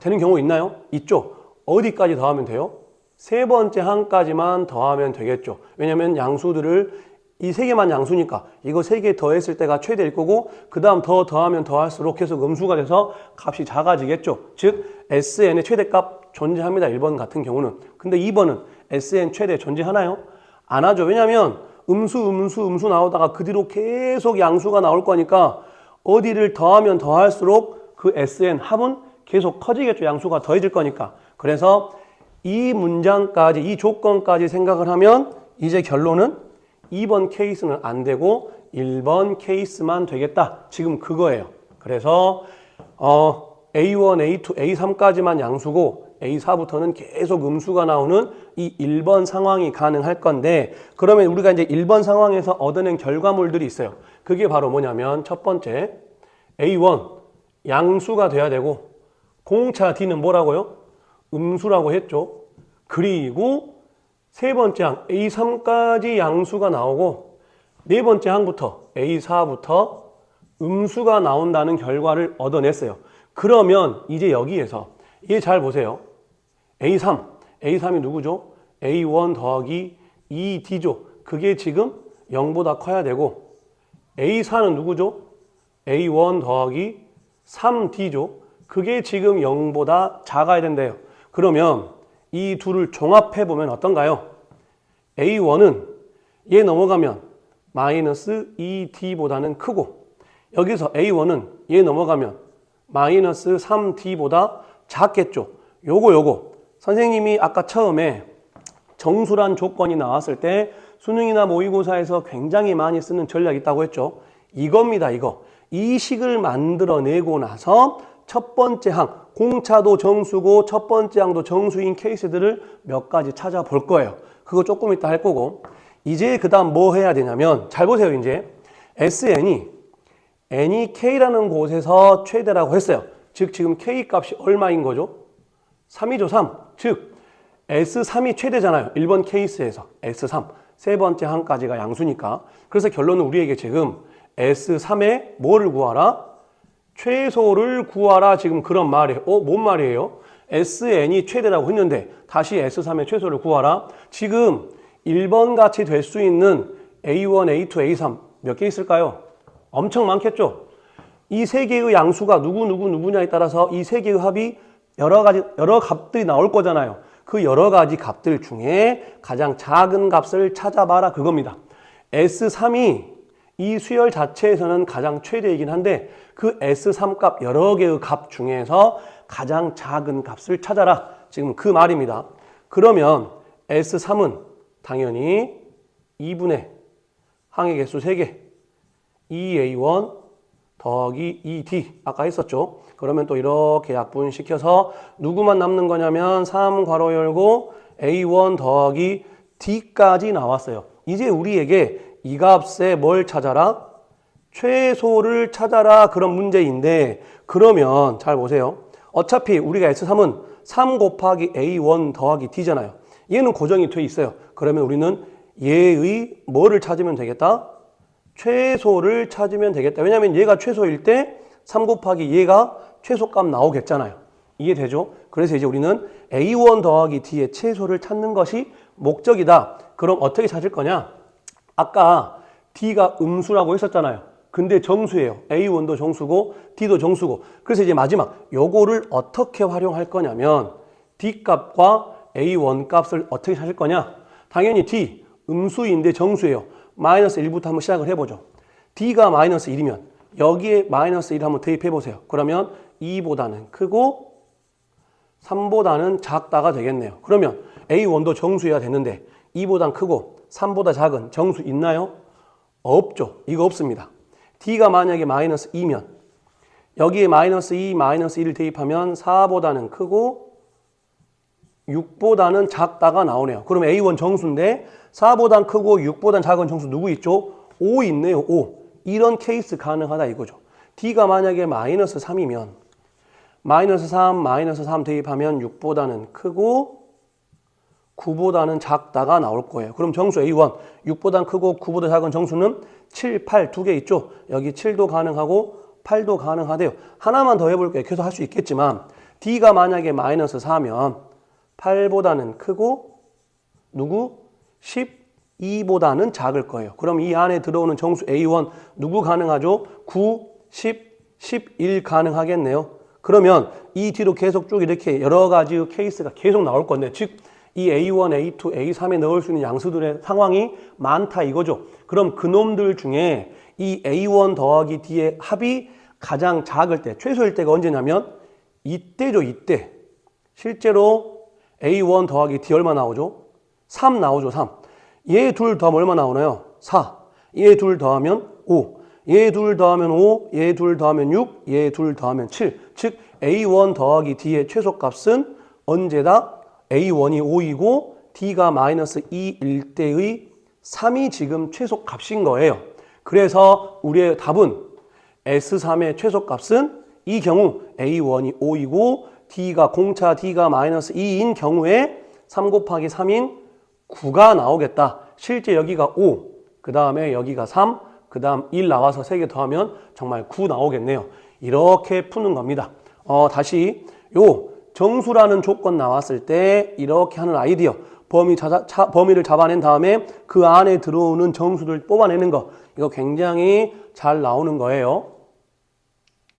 되는 경우 있나요? 있죠. 어디까지 더하면 돼요? 세 번째 항까지만 더하면 되겠죠. 왜냐면 양수들을 이 세 개만 양수니까 이거 세 개 더했을 때가 최대일 거고 그 다음 더하면 더할수록 계속 음수가 돼서 값이 작아지겠죠. 즉 SN의 최대값 존재합니다. 1번 같은 경우는. 근데 2번은 SN 최대 존재하나요? 안 하죠. 왜냐면 음수 나오다가 그 뒤로 계속 양수가 나올 거니까 어디를 더하면 더할수록 그 SN 합은 계속 커지겠죠. 양수가 더해질 거니까. 그래서 이 문장까지 이 조건까지 생각을 하면 이제 결론은 2번 케이스는 안 되고 1번 케이스만 되겠다. 지금 그거예요. 그래서 A1, A2, A3까지만 양수고 A4부터는 계속 음수가 나오는 이 1번 상황이 가능할 건데 그러면 우리가 이제 1번 상황에서 얻어낸 결과물들이 있어요. 그게 바로 뭐냐면 첫 번째 A1 양수가 돼야 되고 공차 D는 뭐라고요? 음수라고 했죠. 그리고 세 번째 항 A3까지 양수가 나오고 네 번째 항부터 A4부터 음수가 나온다는 결과를 얻어냈어요. 그러면 이제 여기에서 얘 잘 보세요. A3이 누구죠? A1 더하기 2D죠. 그게 지금 0보다 커야 되고 A4는 누구죠? A1 더하기 3D죠. 그게 지금 0보다 작아야 된대요. 그러면 이 둘을 종합해보면 어떤가요? A1은 얘 넘어가면 마이너스 2D보다는 크고 여기서 A1은 얘 넘어가면 마이너스 3D보다 작겠죠. 요거 선생님이 아까 처음에 정수란 조건이 나왔을 때 수능이나 모의고사에서 굉장히 많이 쓰는 전략이 있다고 했죠. 이겁니다. 이거. 이 식을 만들어내고 나서 첫 번째 항 공차도 정수고 첫 번째 항도 정수인 케이스들을 몇 가지 찾아볼 거예요. 그거 조금 이따 할 거고 이제 그 다음 뭐 해야 되냐면 잘 보세요. 이제 SN이 n이 k라는 곳에서 최대라고 했어요. 즉 지금 k 값이 얼마인 거죠? 3이죠. 3. 즉 S3이 최대잖아요. 1번 케이스에서 S3 세 번째 항까지가 양수니까 그래서 결론은 우리에게 지금 S3의 뭐를 구하라? 최소를 구하라. 지금 그런 말이에요. 뭔 말이에요? SN이 최대라고 했는데 다시 S3의 최소를 구하라. 지금 1번 같이 될 수 있는 A1, A2, A3 몇 개 있을까요? 엄청 많겠죠? 이 세 개의 양수가 누구냐에 따라서 이 세 개의 합이 여러 값들이 나올 거잖아요. 그 여러 가지 값들 중에 가장 작은 값을 찾아봐라 그겁니다. S3이 이 수열 자체에서는 가장 최대이긴 한데 그 S3 값 여러 개의 값 중에서 가장 작은 값을 찾아라. 지금 그 말입니다. 그러면 S3은 당연히 2분의 항의 개수 3개 2A1 더하기 2D 아까 했었죠. 그러면 또 이렇게 약분시켜서 누구만 남는 거냐면 3 괄호 열고 A1 더하기 D까지 나왔어요. 이제 우리에게 이 값에 뭘 찾아라? 최소를 찾아라 그런 문제인데 그러면 잘 보세요. 어차피 우리가 S3은 3 곱하기 A1 더하기 D잖아요. 얘는 고정이 돼 있어요. 그러면 우리는 얘의 뭐를 찾으면 되겠다? 최소를 찾으면 되겠다. 왜냐하면 얘가 최소일 때 3 곱하기 얘가 최소값 나오겠잖아요. 이해되죠? 그래서 이제 우리는 A1 더하기 D의 최소를 찾는 것이 목적이다. 그럼 어떻게 찾을 거냐? 아까 D가 음수라고 했었잖아요. 근데 정수예요. A1도 정수고 D도 정수고. 그래서 이제 마지막 요거를 어떻게 활용할 거냐면 D 값과 A1 값을 어떻게 찾을 거냐? 당연히 D 음수인데 정수예요. 마이너스 1부터 한번 시작을 해보죠. D가 마이너스 1이면 여기에 마이너스 1 한번 대입해 보세요. 그러면 2보다는 크고 3보다는 작다가 되겠네요. 그러면 A1도 정수여야 되는데 2보단 크고 3보다 작은 정수 있나요? 없죠. 이거 없습니다. D가 만약에 마이너스 2면 여기에 마이너스 2, 마이너스 1을 대입하면 4보다는 크고 6보다는 작다가 나오네요. 그럼 A1 정수인데 4보단 크고 6보단 작은 정수 누구 있죠? 5 있네요. 5. 이런 케이스 가능하다 이거죠. D가 만약에 마이너스 3이면 마이너스 3, 마이너스 3 대입하면 6보다는 크고 9보다는 작다가 나올 거예요. 그럼 정수 A1, 6보다 크고 9보다 작은 정수는 7, 8 두 개 있죠. 여기 7도 가능하고 8도 가능하대요. 하나만 더 해볼게요. 계속 할 수 있겠지만 D가 만약에 마이너스 4면 8보다는 크고 누구? 12보다는 작을 거예요. 그럼 이 안에 들어오는 정수 A1 누구 가능하죠? 9, 10, 11 가능하겠네요. 그러면 이 뒤로 계속 쭉 이렇게 여러 가지 케이스가 계속 나올 건데 즉 이 A1, A2, A3에 넣을 수 있는 양수들의 상황이 많다 이거죠. 그럼 그놈들 중에 이 A1 더하기 D의 합이 가장 작을 때, 최소일 때가 언제냐면 이때죠, 이때. 실제로 A1 더하기 D 얼마 나오죠? 3 나오죠, 3. 얘 둘 더하면 얼마 나오나요? 4. 얘 둘 더하면 5. 얘 둘 더하면 5, 얘 둘 더하면 6, 얘 둘 더하면 7. 즉 A1 더하기 D의 최소값은 언제다? A1이 5이고 D가 마이너스 2일 때의 3이 지금 최소값인 거예요. 그래서 우리의 답은 S3의 최소값은 이 경우 A1이 5이고 D가 공차 D가 마이너스 2인 경우에 3 곱하기 3인 9가 나오겠다. 실제 여기가 5, 그 다음에 여기가 3, 그 다음 1 나와서 3개 더하면 정말 9 나오겠네요. 이렇게 푸는 겁니다. 다시 요 정수라는 조건 나왔을 때 이렇게 하는 아이디어 범위를 잡아낸 다음에 그 안에 들어오는 정수를 뽑아내는 거 이거 굉장히 잘 나오는 거예요.